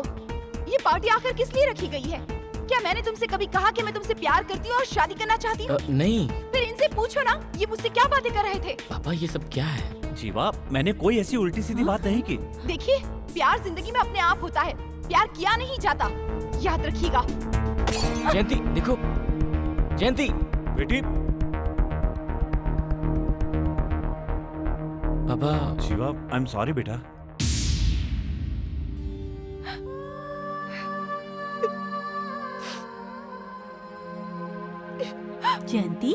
ये पार्टी आखिर किस लिए रखी गई है? क्या मैंने तुमसे कभी कहा कि मैं तुमसे प्यार करती हूँ और शादी करना चाहती हूँ? नहीं। फिर इनसे पूछो ना, ये मुझसे क्या बातें कर रहे थे? पापा ये सब क्या है? जीवा, मैंने कोई ऐसी उल्टी सीधी बात नहीं की। देखिए, प्यार जिंदगी में अपने आप होता है, प्यार किया नहीं जाता, याद रखिएगा। जयंती देखो, जयंती बेटी। पापा। शिवा, आई एम सॉरी बेटा। जयंती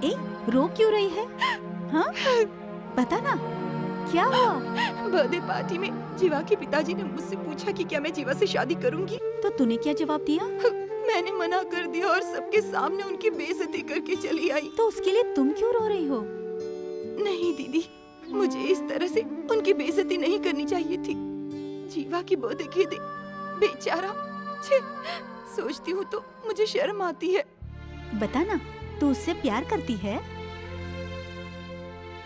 ए, रो क्यों रही है? हाँ बता ना क्या हुआ? बर्थडे पार्टी में जीवा के पिताजी ने मुझसे पूछा कि क्या मैं जीवा से शादी करूंगी। तो तूने क्या जवाब दिया? मैंने मना कर दिया और सबके सामने उनकी बेइज्जती करके चली आई। तो उसके लिए तुम क्यों रो रही हो? नहीं दीदी, मुझे इस तरह से उनकी बेइज्जती नहीं करनी चाहिए थी। जीवा की बर्थडे के दिन बेचारा, छे, सोचती हूँ तो मुझे शर्म आती है। बता ना, तू उससे प्यार करती है?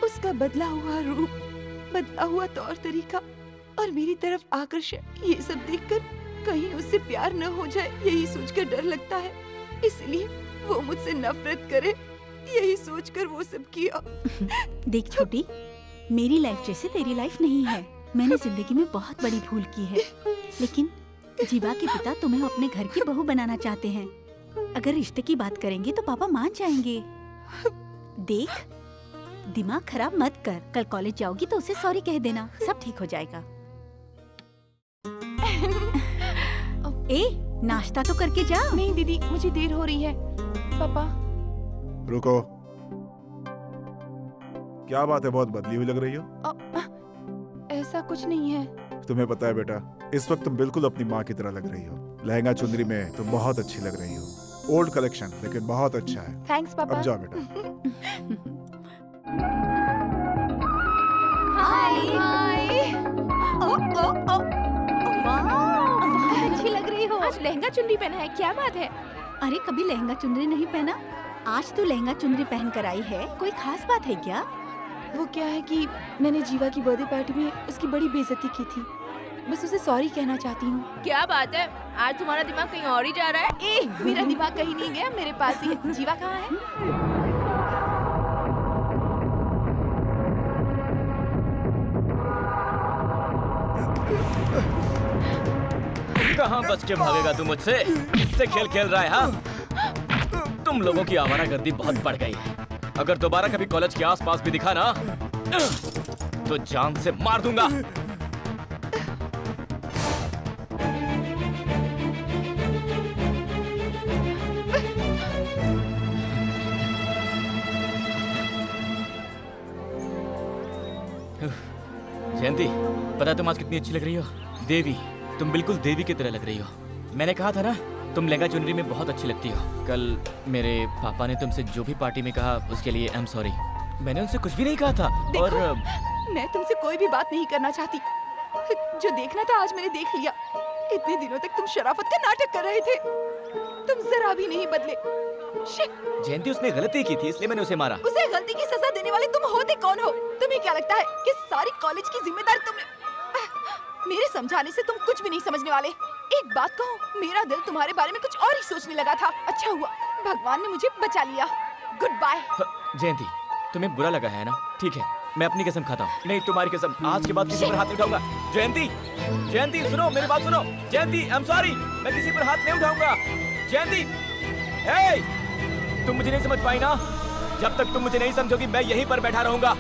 उसका बदला हुआ रूप, बदला हुआ तौर तरीका और मेरी तरफ आकर्षण, ये सब देखकर कहीं उससे प्यार न हो जाए यही सोचकर डर लगता है। इसलिए वो मुझसे नफरत करे यही सोचकर वो सब किया। देख छोटी, मेरी लाइफ जैसे तेरी लाइफ नहीं है। मैंने जिंदगी में बहुत बड़ी भूल की है, लेकिन जीवा के पिता तुम्हें अपने घर की बहू बनाना चाहते हैं। अगर रिश्ते की बात करेंगे तो पापा मान जाएंगे। देख, दिमाग खराब मत कर। कल कॉलेज जाओगी तो उसे सॉरी कह देना, सब ठीक हो जाएगा। ए, नाश्ता तो करके जा। नहीं दीदी, मुझे देर हो रही है। पापा। रुको, क्या बात है, बहुत बदली हुई लग रही हो। ऐसा कुछ नहीं है। तुम्हें पता है बेटा, इस वक्त तुम बिल्कुल अपनी माँ की तरह लग रही हो। लहंगा चुनरी में तुम बहुत अच्छी लग रही हो। ओल्ड कलेक्शन लेकिन बहुत अच्छा है। थैंक्स पापा। अब जाओ बेटा। हाय हाय। बहुत अच्छी लग रही हो। आज लहंगा चुन्नी पहना है, क्या बात है? अरे कभी लहंगा चुनरी नहीं पहना? आज तो लहंगा चुनरी पहन कर आई है, कोई खास बात है क्या? वो क्या है कि मैंने जीवा की बर्थडे पार्टी में उसकी बड़ी बेइज्जती की थी। बस उसे सॉरी कहना चाहती हूँ। क्या बात है, आज तुम्हारा दिमाग कहीं और ही जा रहा है। मेरा दिमाग कहीं नहीं गया, मेरे पास ही है। जीवा कहाँ है? कहाँ बच के भागेगा तू मुझसे? किससे खेल खेल रहा है? हाँ, तुम लोगों की आवारागर्दी बहुत बढ़ गई है। अगर दोबारा कभी कॉलेज के आसपास भी दिखा ना तो जान से मार दूंगा। जयंती, पता तुम आज कितनी अच्छी लग रही हो? देवी, तुम बिल्कुल देवी की तरह लग रही हो। मैंने कहा था ना, तुम लहंगा चुनरी में बहुत अच्छी लगती हो। कल मेरे पापा ने तुमसे जो भी पार्टी में कहा उसके लिए आई एम सॉरी। मैंने उनसे कुछ भी नहीं कहा था। देखो, और मैं तुमसे कोई भी बात नहीं करना चाहती। जो देखना था आज मैंने देख लिया। इतने दिनों तक तुम शराफत का नाटक कर रहे थे, तुम जरा भी नहीं बदले। जयंती, उसने गलती की थी इसलिए मैंने उसे मारा। उसे गलती की सजा देने वाले तुम होते कौन हो? तुम्हें क्या लगता है कि सारी कॉलेज की जिम्मेदारी तुमने? मेरे समझाने से तुम कुछ भी नहीं समझने वाले। एक बात कहूँ, मेरा दिल तुम्हारे बारे में कुछ और ही सोचने लगा था। अच्छा हुआ भगवान ने मुझे बचा लिया। Good bye. जयंती, तुम्हें बुरा लगा है ना? ठीक है, मैं अपनी कसम खाता हूँ। नहीं, तुम्हारी कसम, आज के बाद किसी पर हाथ नहीं उठाऊंगा। जयंती, जयंती सुनो, मेरी बात सुनो। जयंती, आई एम सॉरी, मैं किसी पर हाथ नहीं उठाऊंगा। जयंती, तुम मुझे नहीं समझ पाई ना? जब तक तुम मुझे नहीं समझोगी मैं यहीं पर बैठा रहूंगा।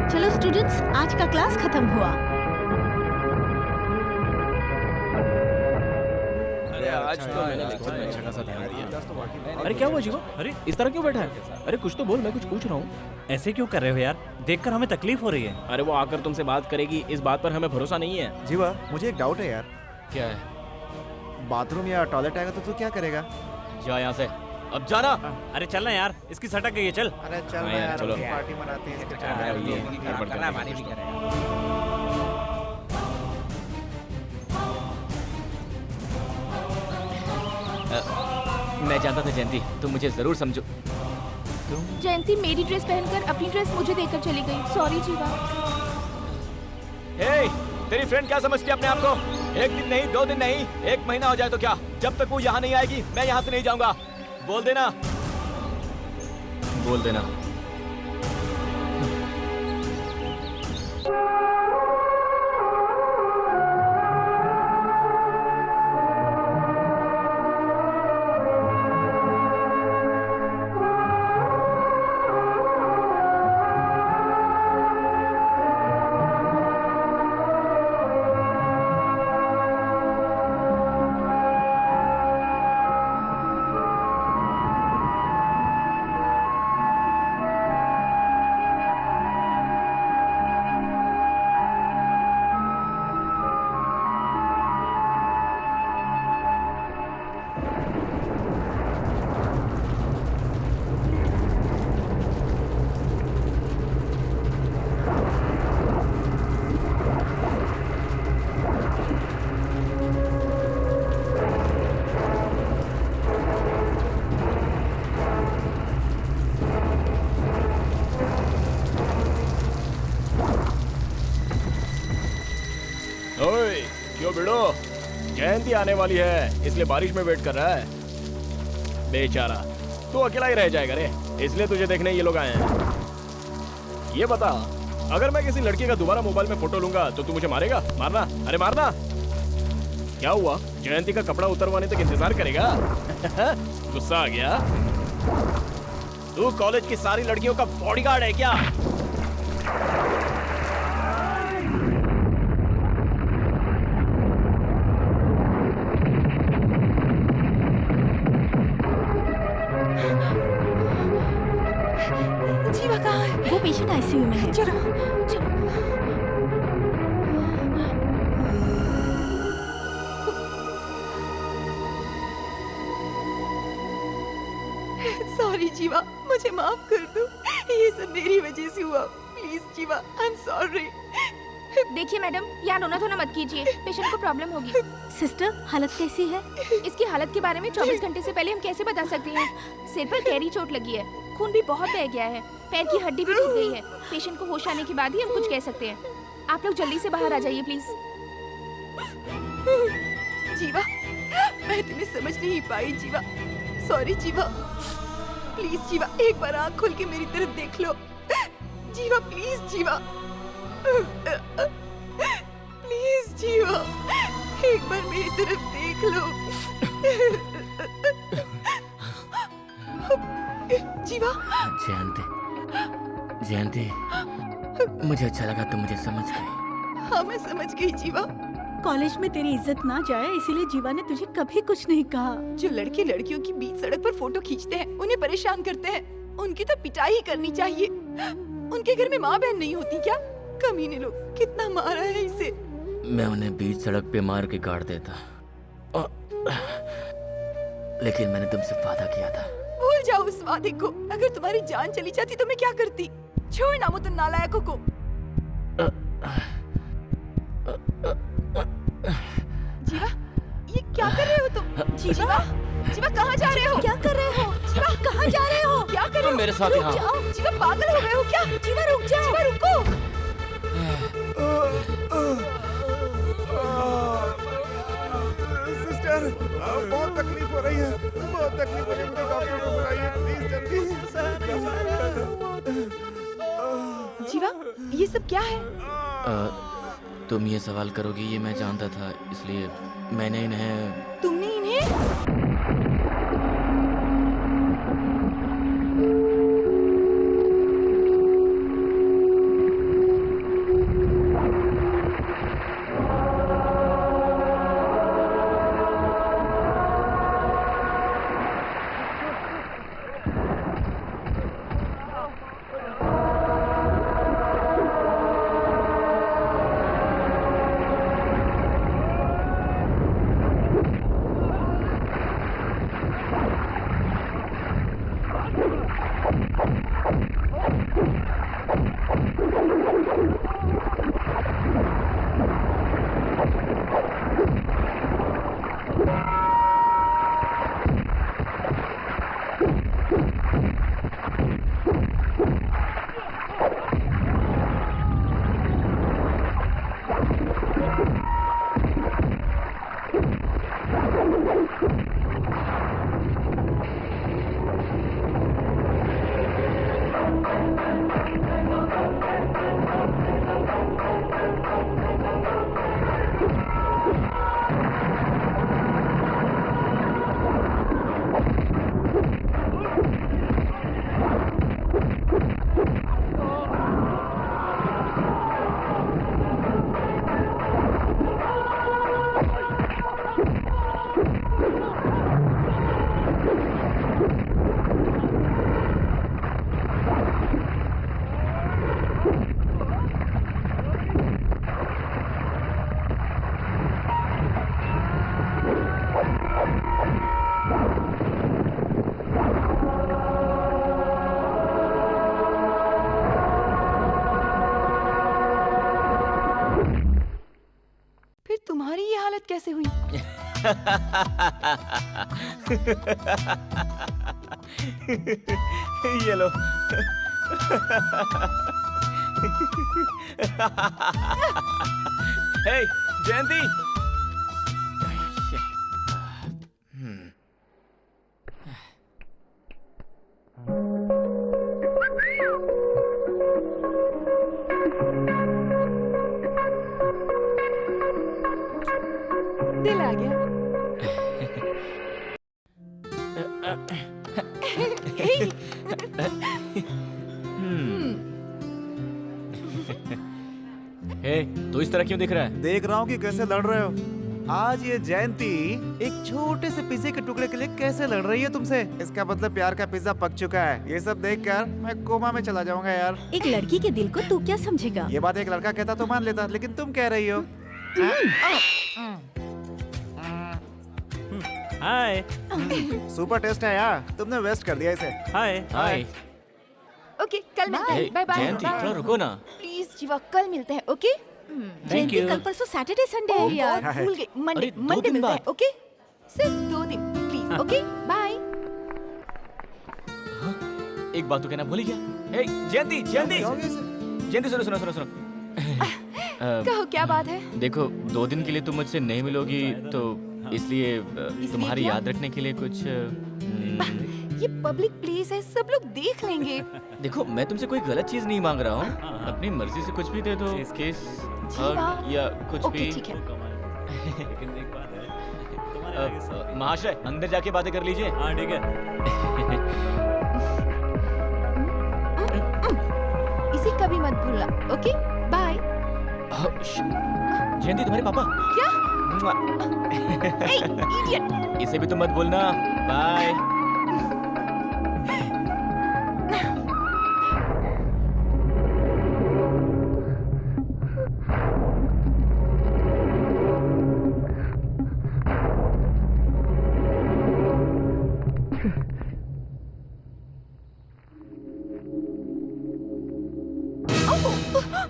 चलो स्टूडेंट्स, आज का क्लास खत्म हुआ। अरे आज तो मैंने लेक्चर में अच्छा खासा ध्यान दिया। अरे क्या हुआ जीवा? अरे इस तरह क्यों बैठा है? अरे कुछ तो बोल, मैं कुछ पूछ रहा हूँ। ऐसे क्यों कर रहे हो यार? देखकर हमें तकलीफ हो रही है। अरे वो आकर तुमसे बात करेगी, इस बात पर हमें भरोसा नहीं है। जीवा, मुझे एक डाउट है यार। क्या है? बाथरूम या टॉयलेट आएगा तो तू क्या करेगा? जा यहाँ से, अब जाना। अरे चलना यार, इसकी सटक गई है, चल। अरे चल हाँ ना यार, यार, चलो। अपनी पार्टी मनाते हैं इसके हाँ, चक्कर में। ये लोगों की गड़बड़ करना, कर मानी भी रहे करेगा। मैं जानता था जयंती, तुम मुझे जरूर समझो। जयंती मेरी ड्रेस पहनकर अपनी ड्रेस मुझे देकर चली गई। सॉरी जीवा। हे, तेरी फ्रेंड क्या समझती है अपने आप को? एक दिन नहीं, 2 दिन नहीं, 1 महीना हो जाए तो क्या? जब तक वो यहाँ नहीं आएगी मैं यहाँ से नहीं जाऊंगा। बोल देना, बोल देना। आने वाली है, इसलिए बारिश में वेट कर रहा है। बेचारा, तू अकेला ही रह जाएगा रे, इसलिए तुझे देखने ये लोग आए हैं। ये बता, अगर मैं किसी लड़की का दोबारा मोबाइल में फोटो लूंगा तो तू मुझे मारेगा? मारना, अरे मारना। क्या हुआ? जयंती का कपड़ा उतरवाने तक इंतजार करेगा? गुस्सा आ गया? तू कॉलेज की सारी लड़कियों का बॉडीगार्ड है क्या? जीवा कहाँ है? वो पेशेंट आईसीयू में है। चलो चलो। सॉरी जीवा, मुझे माफ कर दो, ये सब मेरी वजह से हुआ। प्लीज जीवा, आई एम सॉरी। देखिए मैडम, यहाँ रोना धोना मत कीजिए, पेशेंट को प्रॉब्लम होगी। सिस्टर, हालत कैसी है? इसकी हालत के बारे में 24 घंटे से पहले हम कैसे बता सकते हैं? सिर पर गहरी चोट लगी है, खून भी बहुत बह गया है, पैर की हड्डी भी टूट गई है। पेशेंट को होश आने के बाद ही हम कुछ कह सकते हैं। आप लोग जल्दी से बाहर आ जाइए प्लीज। जीवा, मैं तुम्हें समझ नहीं पाई जीवा, सॉरी जीवा। प्लीज जीवा, एक बार आँख खोल के मेरी तरफ देख लो। जीवा प्लीज जीवा, प्लीज जीवा, एक बार मेरी तरफ देख लो। जीवा। जयंती, जयंती, मुझे अच्छा लगा तुम मुझे समझ गई। हाँ, मैं समझ गई जीवा। कॉलेज में तेरी इज्जत ना जाए इसीलिए जीवा ने तुझे कभी कुछ नहीं कहा। जो लड़के लड़कियों की बीच सड़क पर फोटो खींचते हैं, उन्हें परेशान करते हैं, उनकी तो पिटाई ही करनी चाहिए। उनके घर में माँ बहन नहीं होती क्या? कमीने लोग, कितना मारा है इसे। मैं उन्हें बीच सड़क पे मार के काट देता, लेकिन मैंने तुमसे वादा किया था। भूल जाओ उस वादे को। अगर तुम्हारी जान चली जाती तो मैं क्या करती? छोड़ ना मुझ नालायकों को। जीवा, ये क्या कर रहे हो तुम? जीवा, जीवा कहाँ जा रहे हो? क्या कर रहे हो? जीवा कहाँ जा रहे हो? क्या कर रहे हो? मेरे साथ रुक यहाँ। जाओ। जीवा पागल हो गए हो क्या? जीवा रुक जाओ। जीवा रुको। सिस्टर, बहुत तकलीफ हो रही है, बहुत तकलीफ हो रही है, मुझे डॉक्टर को बुलाइए प्लीज जल्दी। जीवा, ये सब क्या है? तुम ये सवाल करोगी ये मैं जानता था, इसलिए मैंने इन्हें। तुमने इन्हें? कैसे हुई? ये लो। हे, जयंती। हे, तो इस तरह क्यों दिख रहा है? देख रहा हूँ कि कैसे लड़ रहे हो। आज ये जयंती एक छोटे से पिज्जे के टुकड़े के लिए कैसे लड़ रही है तुमसे। इसका मतलब प्यार का पिज्जा पक चुका है। ये सब देखकर मैं कोमा में चला जाऊंगा यार। एक लड़की के दिल को तू क्या समझेगा? ये बात एक लड़का कहता तो मान लेता, लेकिन तुम कह रही हो। हाय। सुपर टेस्ट है यार, तुमने वेस्ट कर दिया इसे। हाय। हाय। ओके, कल मिलते हैं। Bye bye. जयंती, थोड़ा रुको ना। प्लीज जीवा, कल मिलते हैं। ओके। जयंती, कल परसों सैटरडे संडे है यार। भूल गई। मंडे अरे, 2 मंडे दिन मिलते हैं। बाद। ओके, सिर्फ 2 दिन प्लीज। Okay, bye. एक बात तो कहना भूल ही गया। हे, जयंती, जयंती, जयंती, सुनो सुनो सुनो सुनो। कहो, क्या बात है? देखो, 2 दिन के लिए तुम मुझसे नहीं मिलोगी, तो इसलिए तुम्हारी क्या? याद रखने के लिए कुछ ये पब्लिक प्लेस है, सब लोग देख लेंगे। देखो, मैं तुमसे कोई गलत चीज नहीं मांग रहा हूँ। अपनी मर्जी से कुछ भी दे दो, केस या कुछ ओके, भी। ठीक है। लेकिन एक बात है, तुम्हारे आगे सब- महाशय, अंदर जाके बातें कर लीजिए। हाँ ठीक है। इसे कभी मत भूलना। Okay, bye. जयंती, तुम्हारे पापा। क्या? मुआ। ए, इडियट। इसे भी तुम मत बोलना। बाय।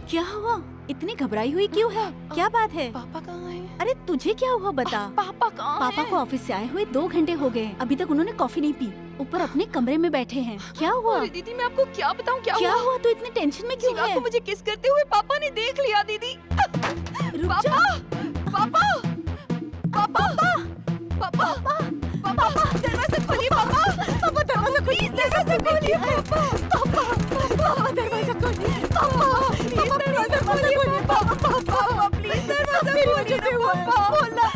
क्या हुआ? इतनी घबराई हुई क्यों है? क्या बात है? पापा कहाँ हैं? अरे तुझे क्या हुआ बता। पापा कहाँ पापा हैं? को ऑफिस से आए हुए 2 घंटे हो गए, अभी तक उन्होंने कॉफी नहीं पी। ऊपर अपने कमरे में बैठे हैं। क्या हुआ? अरे दीदी, मैं आपको क्या बताऊँ क्या क्या हुआ? तू इतनी टेंशन में क्यों जीवा है? को मुझे किस करते हुए पापा ने देख लिया। दीदी, रुक जा। पापा, पापा, पापा, पापा, पापा, दरवाजा खोलिए। पापा, पापा, दरवाजा खोलिए। दरवाजा खोलिए। पापा, पापा, पापा, दरवाजा खोलिए। पापा, प्लीज दरवाजा खोलिए। पापा, पापा, प्लीज दरवाजा खोलिए। पापा, बोला।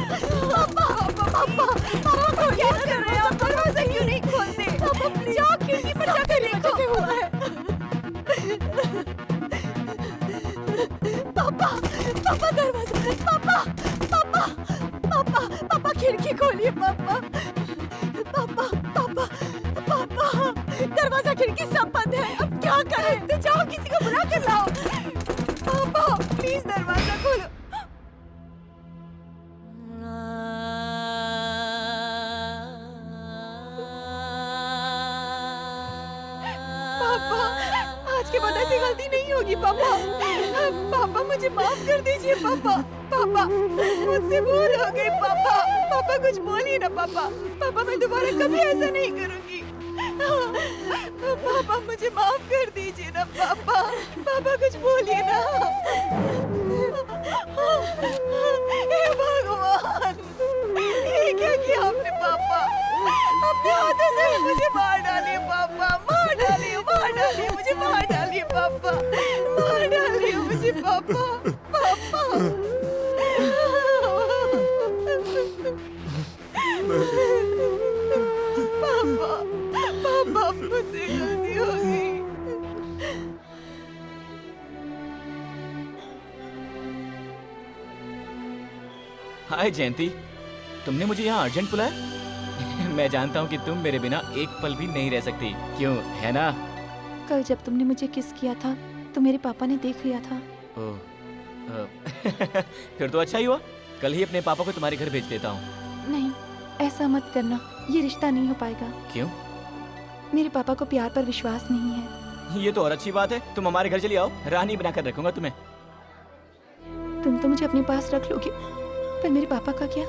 पापा, पापा, पापा, क्या कर रहे हैं आप? दरवाजा क्यों नहीं खोलते? पापा, जाओ खिड़की पर जाकर देखो। कैसे हुआ है? पापा, पापा, दरवाजा। पापा, पापा, पापा, पापा, खिड़की खोलिए। पापा, पापा, पापा, पापा, दरवाजा खिड़की सब बंद है। अब क्या करें? तो जाओ किसी को बुला कर लाओ। पापा, प्लीज दरवाजा खोलो। पापा, आज के बाद ऐसी गलती नहीं होगी। पापा, पापा, मुझे माफ कर दीजिए। पापा, पापा, मुझसे भूल हो गई। पापा, पापा, कुछ बोलिए ना। पापा, पापा, मैं दोबारा कभी ऐसा नहीं करूंगी। पापा, मुझे माफ कर दीजिए ना। पापा, पापा, कुछ बोलिए ना। हे भगवान, ये क्या किया आपने? पापा, अपने हाथों से मुझे मार डालिए। पापा, मार डालिए, मार डालिए, मुझे मार डालिए। पापा, मार डालिए मुझे। पापा, पापा, पापा, पापा, मुझसे गलती हो गई। हाय जयंती, तुमने मुझे यहाँ अर्जेंट बुलाया? मैं जानता हूँ कि तुम मेरे बिना एक पल भी नहीं रह सकती, क्यों, है ना? कल जब तुमने मुझे किस किया था तो मेरे पापा ने देख लिया था। ओह, फिर तो अच्छा ही हुआ। कल ही अपने पापा को तुम्हारे घर भेज देता हूँ। नहीं, ऐसा मत करना, ये रिश्ता नहीं हो पाएगा। क्यों? मेरे पापा को प्यार पर विश्वास नहीं है। ये तो और अच्छी बात है। तुम हमारे घर चली आओ, रानी बनाकर रखूंगा तुम्हें। तुम तो मुझे अपने पास रख लोगे, पर मेरे पापा का क्या?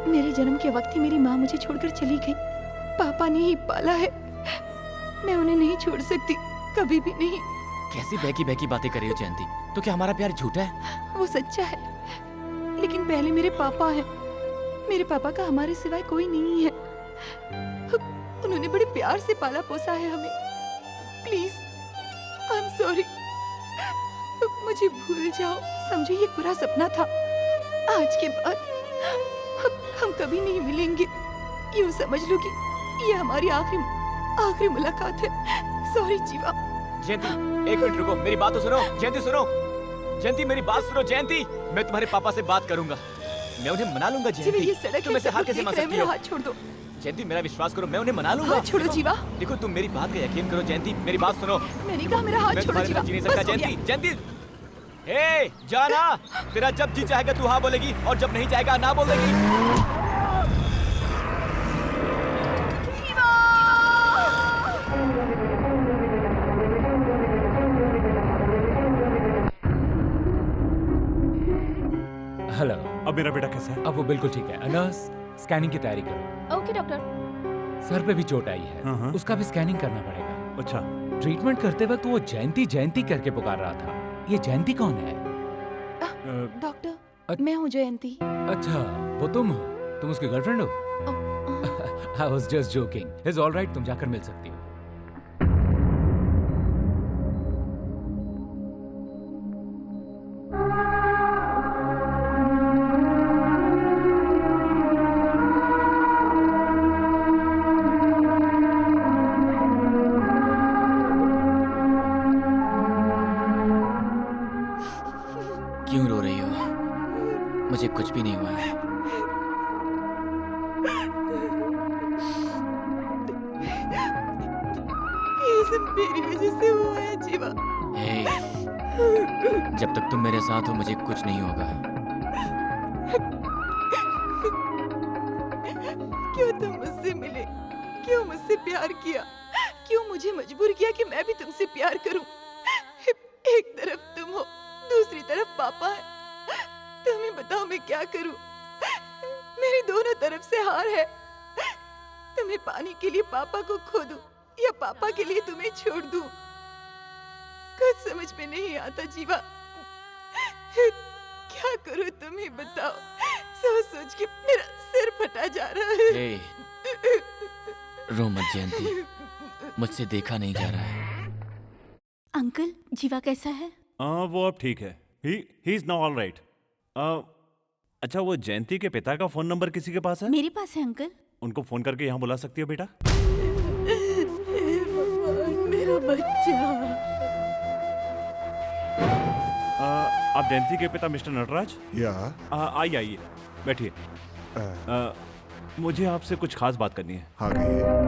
मेरे जन्म के वक्त ही मेरी माँ मुझे छोड़कर चली गई। पापा ने ही पाला है, मैं उन्हें नहीं छोड़ सकती, कभी भी नहीं। कैसी बहकी बहकी बातें कर रही हो जयंती? तो क्या हमारा प्यार झूठा है? वो सच्चा है, लेकिन पहले मेरे पापा हैं। मेरे पापा का हमारे सिवाय कोई नहीं है। उन्होंने बड़े प्यार से पाला पोसा है हमें। प्लीज, आई एम सॉरी, मुझे भूल जाओ। समझो ये पूरा सपना था। आज के बाद हम कभी नहीं मिलेंगे। यूं समझ लो कि ये हमारी आखिरी मुलाकात है। सॉरी जीवा। जयंती, एक मिनट रुको, मेरी बात तो सुनो। जयंती सुनो, जयंती मेरी बात सुनो। जयंती, मैं तुम्हारे पापा से बात करूंगा, मैं उन्हें मना लूंगा। जीवा, जयंती, ये सड़क तुम है, ऐसे हार सब कैसे कुछ मान देख रहे हैं, सकती मेरा हो? हाथ छोड़ दो। जयंती, मेरा विश्वास करो, मैं उन्हें मना लूंगा। हाथ छोड़ो जीवा। देखो, तुम मेरी बात का यकीन करो। जयंती, मेरी बात सुनो। मैंने कहा मेरा हाथ मैं छोड़ो तुम्हारे जीवा। बिना जी नहीं बस सकता। हो गया। जयंती, जयंती, हे जाना, तेरा जब जी चाहेगा तू हाँ बोलेगी और जब नहीं चाहेगा ना बोलेगी। हेलो। अब मेरा बेटा कैसा है? अब वो बिल्कुल ठीक है। नर्स, स्कैनिंग की तैयारी करो। Okay doctor. सर पे भी चोट आई है, हाँ। उसका भी स्कैनिंग करना पड़ेगा। अच्छा। ट्रीटमेंट करते वक्त वो जयंती जयंती करके पुकार रहा था। ये जयंती कौन है? डॉक्टर, मैं हूँ जयंती। अच्छा, वो तुम हो? तुम उसकी गर्लफ्रेंड हो? I was just joking. It's all right, तुम जाकर मिल सकती हो। क्यों रो रही हो? मुझे कुछ भी नहीं हुआ है। ये सब मेरी वजह से हुआ है जीवा। हे, जब तक तुम मेरे साथ हो मुझे कुछ नहीं होगा। क्यों तुम मुझसे मिले? क्यों मुझसे प्यार किया? क्यों मुझे मजबूर किया कि मैं भी तुमसे प्यार करूं? एक तरफ तुम हो, दूसरी तरफ पापा है। तुम ही बताओ मैं क्या करूं? मेरी दोनों तरफ से हार है। तुम्हें पाने के लिए पापा को खो दूं या पापा के लिए तुम्हें छोड़ दूं? कुछ समझ में नहीं आता जीवा। क्या करूं तुम ही बताओ। सोच सोच के मेरा सिर फटा जा रहा है। हे, रो मत जयंती, मुझसे देखा नहीं जा रहा है। अंकल, जीवा कैसा है? वो अब ठीक है। He is now all right. अच्छा, वो जयंती के पिता का फोन नंबर किसी के पास है? मेरे पास है अंकल। उनको फोन करके यहाँ बुला सकती हो बेटा? मेरा बच्चा। आप जयंती के पिता मिस्टर नटराज? या आइए आइए, बैठिए। मुझे आपसे कुछ खास बात करनी है। हाँ, कहिए।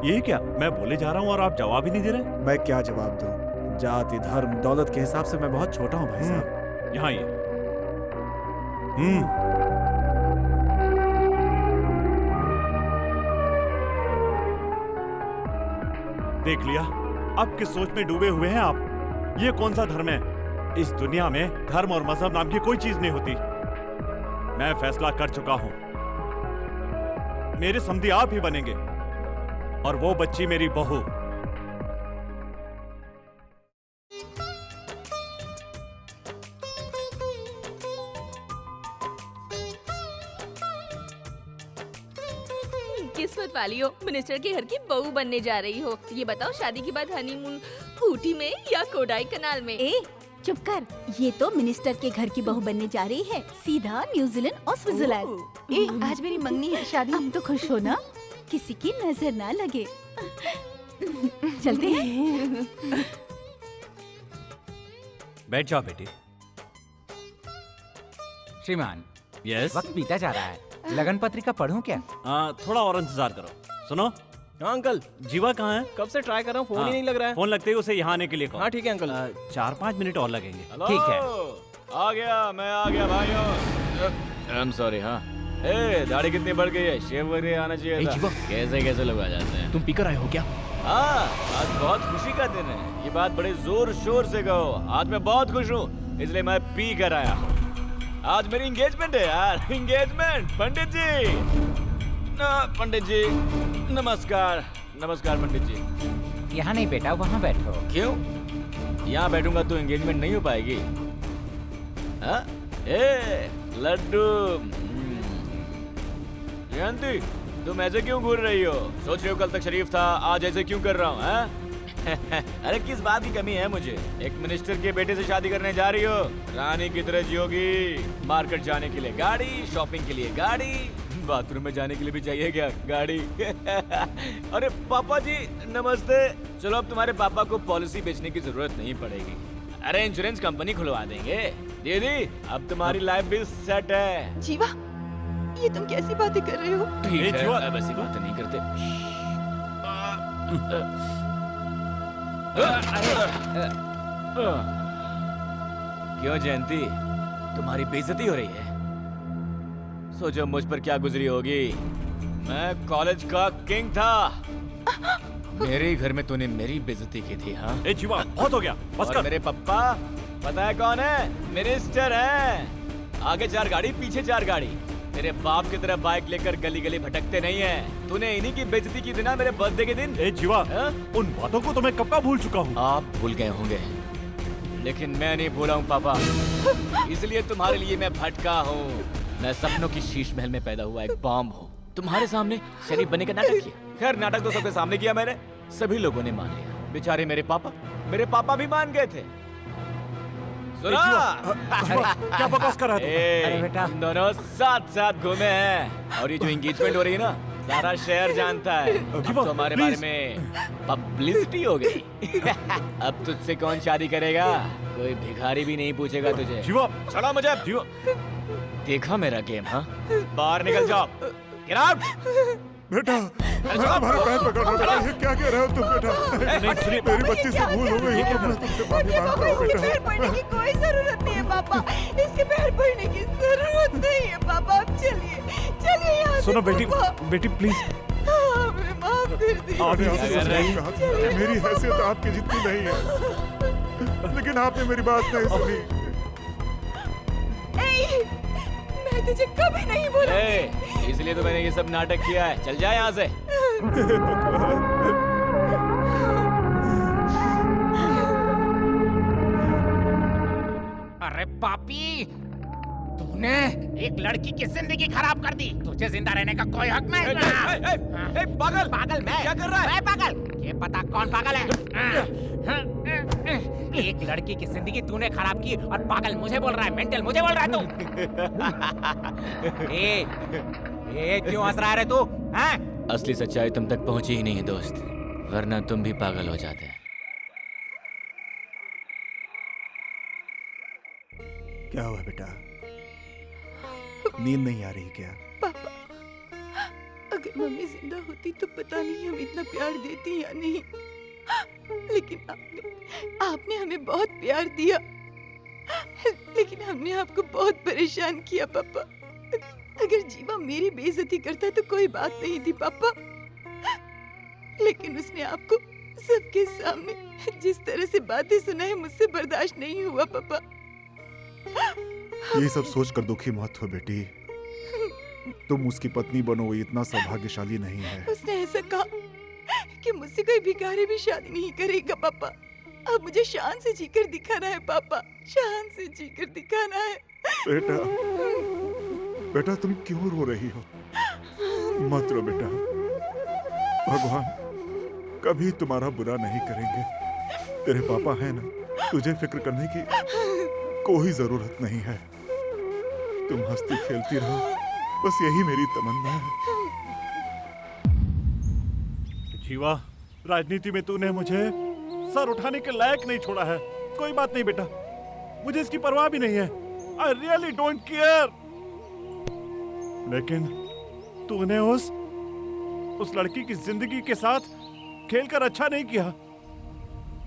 ये क्या, मैं बोले जा रहा हूँ और आप जवाब ही नहीं दे रहे? मैं क्या जवाब दूं? जाति, धर्म, दौलत के हिसाब से मैं बहुत छोटा हूँ भाई साहब। यहाँ ये। देख लिया, अब किस सोच में डूबे हुए हैं आप? ये कौन सा धर्म है? इस दुनिया में धर्म और मजहब नाम की कोई चीज नहीं होती। मैं फैसला कर चुका हूं, मेरे समधी आप ही बनेंगे और वो बच्ची मेरी बहू। किस्मत वाली हो, मिनिस्टर के घर की बहू बनने जा रही हो। ये बताओ, शादी के बाद हनीमून ऊटी में या कोडाई कनाल में? ए, चुप कर। ये तो मिनिस्टर के घर की बहू बनने जा रही है, सीधा न्यूजीलैंड और स्विट्जरलैंड। ए, आज मेरी मंगनी है, शादी। अब तो खुश हो ना, किसी की नजर ना लगे। चलते हैं। बैठ जाओ बेटी। श्रीमान, यस। वक्त बीता जा रहा है, लगन पत्रिका पढ़ूं क्या? थोड़ा और इंतजार करो। सुनो। हाँ अंकल, जीवा कहाँ है? कब से ट्राई कर रहा हूँ, फोन ही नहीं लग रहा है। फोन लगते ही उसे यहाँ आने के लिए कहो। हाँ ठीक है अंकल। 4-5 मिनट और लगेंगे। ठीक है। आ गया, मैं आ गया भाइयों। I am sorry. हाँ, ए, दाढ़ी कितनी बढ़ गई है, शेव वगैरह आना चाहिए था। कैसे कैसे लोग आ जाते हैं। तुम पीकर आए हो क्या? हाँ, आज बहुत खुशी का दिन है। ये बात बड़े जोर शोर से कहो। आज मैं बहुत खुश हूँ, इसलिए मैं पी कर आया हूँ। आज मेरी एंगेजमेंट है यार, एंगेजमेंट। पंडित जी, पंडित जी, नमस्कार। नमस्कार पंडित जी। यहाँ नहीं बेटा, वहाँ बैठो। क्यों? यहाँ बैठूंगा तो एंगेजमेंट नहीं हो पाएगी? हाँ? ए, लड्डू। जयंती, तुम ऐसे क्यों घूर रही हो? सोच रहे हो कल तक शरीफ था, आज ऐसे क्यों कर रहा हूँ? अरे किस बात की कमी है मुझे? एक मिनिस्टर के बेटे से शादी करने जा रही हो, रानी की तरह जियोगी। मार्केट जाने के लिए गाड़ी, शॉपिंग के लिए गाड़ी, बाथरूम में जाने के लिए भी चाहिए क्या गाड़ी? अरे पापा जी नमस्ते। चलो अब तुम्हारे पापा को पॉलिसी बेचने की जरूरत नहीं पड़ेगी। अरे इंश्योरेंस कंपनी खुलवा देंगे। दीदी अब तुम्हारी लाइफ भी सेट है। जीवा, ये तुम कैसी बातें कर रहे हो? ठीक है, अब ऐसी बातें नहीं करते। क्यों जयंती, तुम्हारी बेइज्जती हो रही है? सोचो मुझ पर क्या गुजरी होगी। मैं कॉलेज का किंग था। मेरे ही घर में तूने मेरी बेइज्जती की थी। हाँ ए जीवा, बहुत हो गया, बस कर। मेरे पप्पा पता है कौन है? मिनिस्टर है। आगे 4 गाड़ी, पीछे 4 गाड़ी। तेरे बाप की तरह बाइक लेकर गली गली भटकते नहीं है। तूने इन्हीं की बेइज्जती की थी ना मेरे बर्थडे के दिन। ए जीवा, उन बातों को तो मैं कब का भूल चुका हूँ। आप भूल गए होंगे, लेकिन मैं नहीं भूला हूँ पापा। इसलिए तुम्हारे लिए मैं भटका हूँ। मैं सपनों की शीश महल में पैदा हुआ एक बॉम्ब हूँ। तुम्हारे सामने शरीफ बनने का नाटक किया। खैर नाटक तो सबके सामने किया मैंने, सभी लोगों ने मान लिया। बेचारे मेरे पापा भी मान गए थे। सुना? क्या बकवास कर रहा है तू? अरे बेटा, हम दोनों साथ साथ घूमे हैं और ये जो एंगेजमेंट हो रही है ना, सारा शहर जानता है। अब तो हमारे बारे में पब्लिसिटी हो गई। अब तुझसे कौन शादी करेगा? कोई भिखारी भी नहीं पूछेगा तुझे। जीवा, चलो मुझे। जीवा, देखा मेरा गेम? हाँ, बाहर निकल जाओ। Get out! बेटा, हमारा पैर पकड़ रहा बेटा। ये क्या कह रहे हो तुम बेटा? मेरी बच्ची से भूल हो गई है। मैं तुमसे माफी मांग रहा हूँ पैर पड़ने की कोई जरूरत नहीं है पापा। इसके पैर पड़ने की जरूरत नहीं है पापा। आप चलिए यहाँ से। सुनो बेटी, बेटी प्लीज। हमें माफ कर दीजिए। मेरी हैसियत आपकी जितनी नहीं है, लेकिन आपने मेरी बात नहीं सुनी। मैं तुझे कभी नहीं बोला। इसलिए तो मैंने ये सब नाटक किया है। चल जाए यहाँ से। अरे पापी, तूने एक लड़की की जिंदगी खराब कर दी। तुझे जिंदा रहने का कोई हक नहीं। पागल पागल मैं? क्या कर रहा है? मैं पागल? ये पता कौन पागल है? एक लड़की की जिंदगी तूने खराब की और पागल मुझे बोल रहा है, मेंटल मुझे बोल रहा है तू। ए क्यों हंस रहा है रे तू? हैं? असली सच्चाई तुम तक पहुंची ही नहीं है दोस्त, वरना तुम भी पागल हो जाते। क्या हुआ बेटा? नींद नहीं आ रही क्या? पापा, अगर मम्मी जिंदा होती तो पता नहीं हम इतना प्यार देती या नहीं, लेकिन आपने हमें बहुत प्यार दिया, लेकिन हमने आपको बहुत परेशान किया पापा। अगर जीवा मेरी बेइज्जती करता तो कोई बात नहीं थी पापा, लेकिन उसने आपको सबके सामने जिस तरह से बातें सुनाई मुझसे बर्दाश्त नहीं हुआ पापा। ये सब सोचकर दुखी मत हो बेटी। तुम उसकी पत्नी बनो, इतना सौभाग्यशाली नहीं है। उसने ऐसा कहा कि मुझसे कोई भिखारी भी शादी नहीं करेगा पापा। अब मुझे शान से जीकर दिखाना है पापा, शान से जीकर दिखाना है। बेटा, बेटा तुम क्यों रो रही हो? मत रो बेटा, भगवान कभी तुम्हारा बुरा नहीं करेंगे। तेरे पापा हैं ना, तुझे फिक्र करने की कोई जरूरत नहीं है। तुम हंसती खेलती रहो, बस यही मेरी तमन्ना है। जीवा, राजनीति में तूने मुझे सर उठाने के लायक नहीं छोड़ा है। कोई बात नहीं बेटा, मुझे इसकी परवाह भी नहीं है। I really don't care। लेकिन तूने उस लड़की की जिंदगी के साथ खेलकर अच्छा नहीं किया।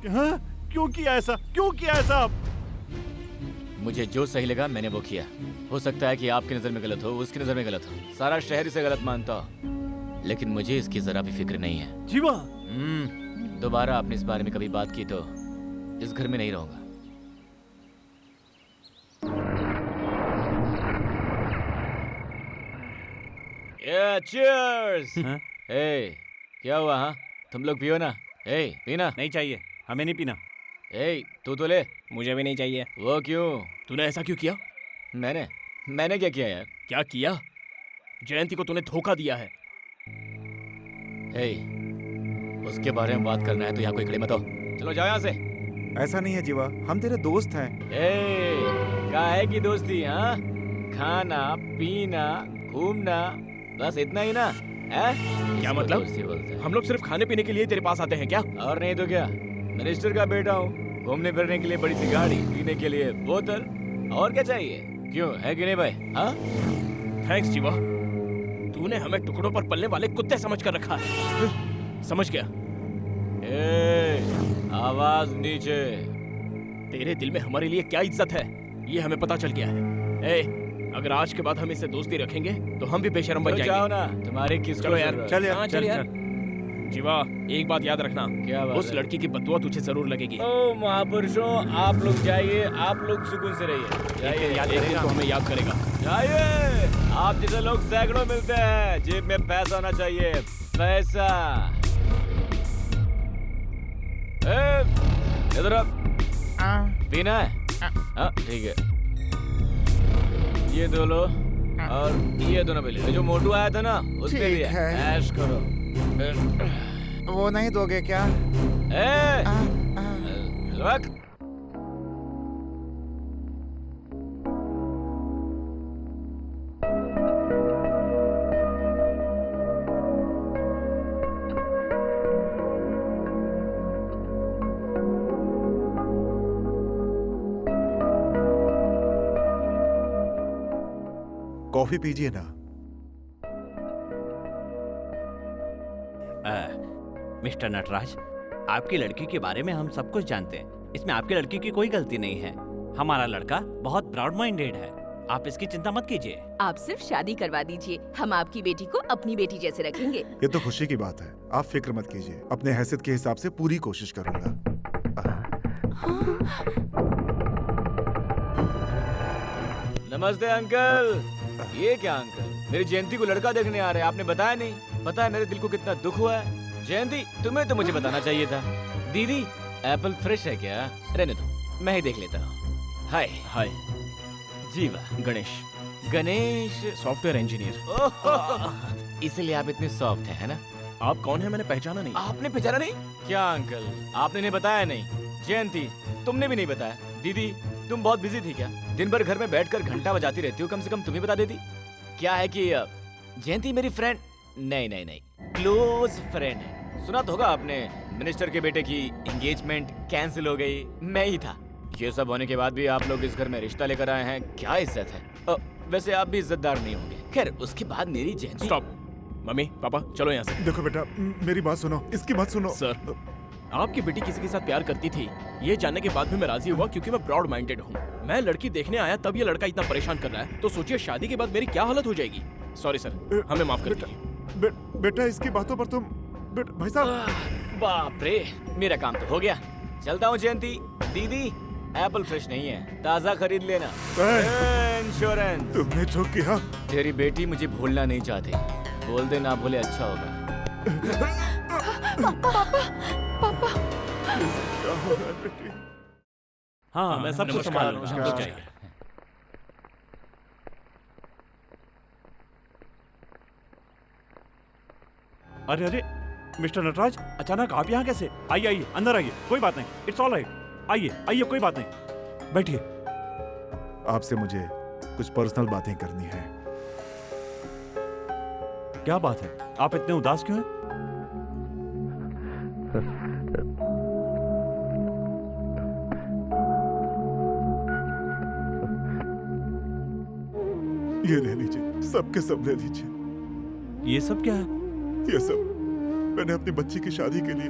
हाँ? क्यों किया ऐसा? क्यों किया ऐसा? मुझे जो सही लगा मैंने वो किया। हो सकता है कि आपकी नजर में गलत हो, उसकी नजर में गलत हो, सारा शहर इसे गलत मानता हो, लेकिन मुझे इसकी जरा भी फिक्र नहीं है। जीवा, दोबारा आपने इस बारे में कभी बात की तो इस घर में नहीं रहूंगा। Cheers! हे, क्या हुआ? हाँ, तुम लोग पियो ना। हे, पीना। नहीं चाहिए, हमें नहीं पीना। हे, तू तो ले। मुझे भी नहीं चाहिए। वो क्यों? तूने ऐसा क्यों किया? मैंने क्या किया यार? क्या किया? जयंती को तूने धोखा दिया है। हे, उसके बारे में बात करना है तो यहाँ कोई खड़े मत हो। चलो जाओ यहाँ से। ऐसा नहीं है जीवा, हम तेरे दोस्त हैं। काहे की दोस्ती? हाँ, खाना पीना घूमना बस इतना ही ना है? क्या मतलब? हम लोग सिर्फ खाने पीने के लिए तेरे पास आते हैं क्या? और नहीं तो क्या, मिनिस्टर का बेटा हूँ, घूमने फिरने के लिए बड़ी सी गाड़ी, पीने के लिए बोतल, और क्या चाहिए? क्यों, है कि नहीं भाई? हाँ, थैंक्स जीवा, तूने हमें टुकड़ों पर पलने वाले कुत्ते समझ कर रखा है। समझ गया। आवाज नीचे। तेरे दिल में हमारे लिए क्या इज्जत है ये हमें पता चल गया है। अगर आज के बाद हम इससे दोस्ती रखेंगे तो हम भी बेशर्म बन जाएंगे। जाओ ना, तुम्हारे किस चलो यार, चल यार, हाँ, चल यार। जीवा, एक बात याद रखना, क्या बात उस लड़की की बददुआ तुझे जरूर लगेगी। ओ महापुरुषों, आप लोग जाइए, आप लोग सुकून से रहिए। जाइए, याद रखेगा तो हमें याद करेगा। जाइए। आप जैसे लोग सैकड़ों मिलते हैं, जेब में पैसा होना चाहिए, पैसा। इधर पीना है? हाँ ठीक है, ये दो लो और ये दोनों भी ले लो। जो मोटू आया था ना उसके ठीक लिए है। ऐश करो। वो नहीं दोगे क्या? रख। कॉफी पीजिए ना। मिस्टर नटराज, आपकी लड़की के बारे में हम सब कुछ जानते हैं। इसमें आपकी लड़की की कोई गलती नहीं है। हमारा लड़का बहुत ब्रॉड माइंडेड है, आप इसकी चिंता मत कीजिए। आप सिर्फ शादी करवा दीजिए, हम आपकी बेटी को अपनी बेटी जैसे रखेंगे। ये तो खुशी की बात है, आप फिक्र मत कीजिए। अपने हैसियत के हिसाब से पूरी कोशिश करूंगा। नमस्ते अंकल। ये क्या अंकल, मेरी जयंती को लड़का देखने आ रहे हैं, आपने बताया नहीं। पता है मेरे दिल को कितना दुख हुआ है। जयंती, तुम्हें तो मुझे बताना चाहिए था। दीदी, एप्पल फ्रेश है क्या? रहने दो, मैं ही देख लेता हूँ। Hi hi. Jeeva. Ganesh. Ganesh, software engineer. इसलिए आप इतने सॉफ्ट हैं, है ना? आप कौन है? मैंने पहचाना नहीं। आपने पहचाना नहीं? क्या अंकल, आपने नहीं बताया नहीं। जयंती, तुमने भी नहीं बताया। दीदी, तुम बहुत बिजी थी क्या? दिन भर घर में बैठकर घंटा बजाती रहती हो, कम से कम तुम्हें बता देती। क्या है कि जयंती मेरी फ्रेंड नहीं क्लोज फ्रेंड है। सुना तो होगा आपने, मिनिस्टर के बेटे की एंगेजमेंट कैंसिल हो गई, मैं ही था। ये सब होने के बाद भी आप लोग इस घर में रिश्ता लेकर आए हैं, क्या इज्जत है। वैसे आप भी इज्जतदार नहीं होंगे। खैर, उसके बाद मेरी जयंती। स्टॉप। मम्मी पापा चलो यहाँ से। देखो बेटा, मेरी बात सुनो, इसकी बात सुनो। सर, आपकी बेटी किसी के साथ प्यार करती थी, ये जानने के बाद भी मैं राजी हुआ क्योंकि मैं ब्रॉड माइंडेड हूँ। मैं लड़की देखने आया तब ये लड़का इतना परेशान कर रहा है, तो सोचिए शादी के बाद मेरी क्या हालत हो जाएगी। सॉरी सर, हमें माफ कर दीजिए। बेटा, इसकी बातों पर तुम भाई साहब। बाप रे, मेरा काम तो हो गया। चलता हूँ जयंती। दीदी, एप्पल फ्रेश नहीं है, ताजा खरीद लेना। इंश्योरेंस। तुमने जो किया। तेरी बेटी मुझे भूलना नहीं चाहती, बोल दे ना भूले अच्छा होगा। पापा। हाँ, मैं सब कुछ संभाल लूंगा। अरे अरे मिस्टर नटराज, अचानक आप यहाँ कैसे? आइए आइए, अंदर आइए, कोई बात नहीं, इट्स ऑल राइट। आइए आइए, कोई बात नहीं, बैठिए। आपसे मुझे कुछ पर्सनल बातें करनी है। क्या बात है? आप इतने उदास क्यों हैं? ये ले लीजिए, सबके सब ले लीजिए। ये सब क्या है? ये सब मैंने अपनी बच्ची की शादी के लिए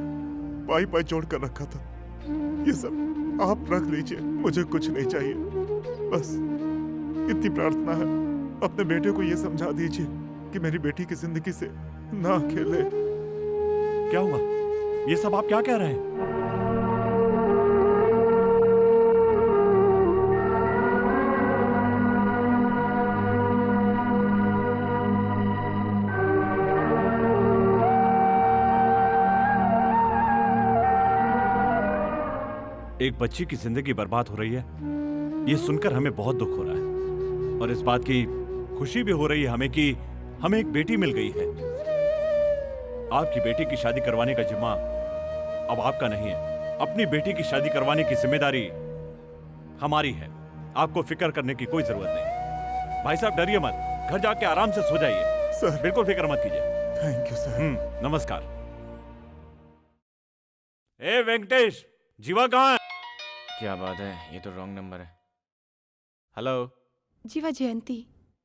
पाई पाई जोड़ कर रखा था। ये सब आप रख लीजिए, मुझे कुछ नहीं चाहिए। बस इतनी प्रार्थना है, अपने बेटे को ये समझा दीजिए कि मेरी बेटी की जिंदगी से ना खेले। क्या हुआ? ये सब आप क्या कह रहे हैं? एक बच्ची की जिंदगी बर्बाद हो रही है, ये सुनकर हमें बहुत दुख हो रहा है। और इस बात की खुशी भी हो रही है हमें कि हमें एक बेटी मिल गई है। आपकी बेटी की शादी करवाने का जिम्मा अब आपका नहीं है। अपनी बेटी की शादी करवाने की जिम्मेदारी हमारी है। आपको फिक्र करने की कोई जरूरत नहीं। भाई साहब डरिए मत, घर जाके आराम से सो जाइए। सर बिल्कुल फिक्र मत कीजिए। Thank you sir. नमस्कार। ए वेंकटेश, जीवा कहाँ है? क्या बात है, ये तो रॉन्ग नंबर है। हेलो। जीवा जयंती।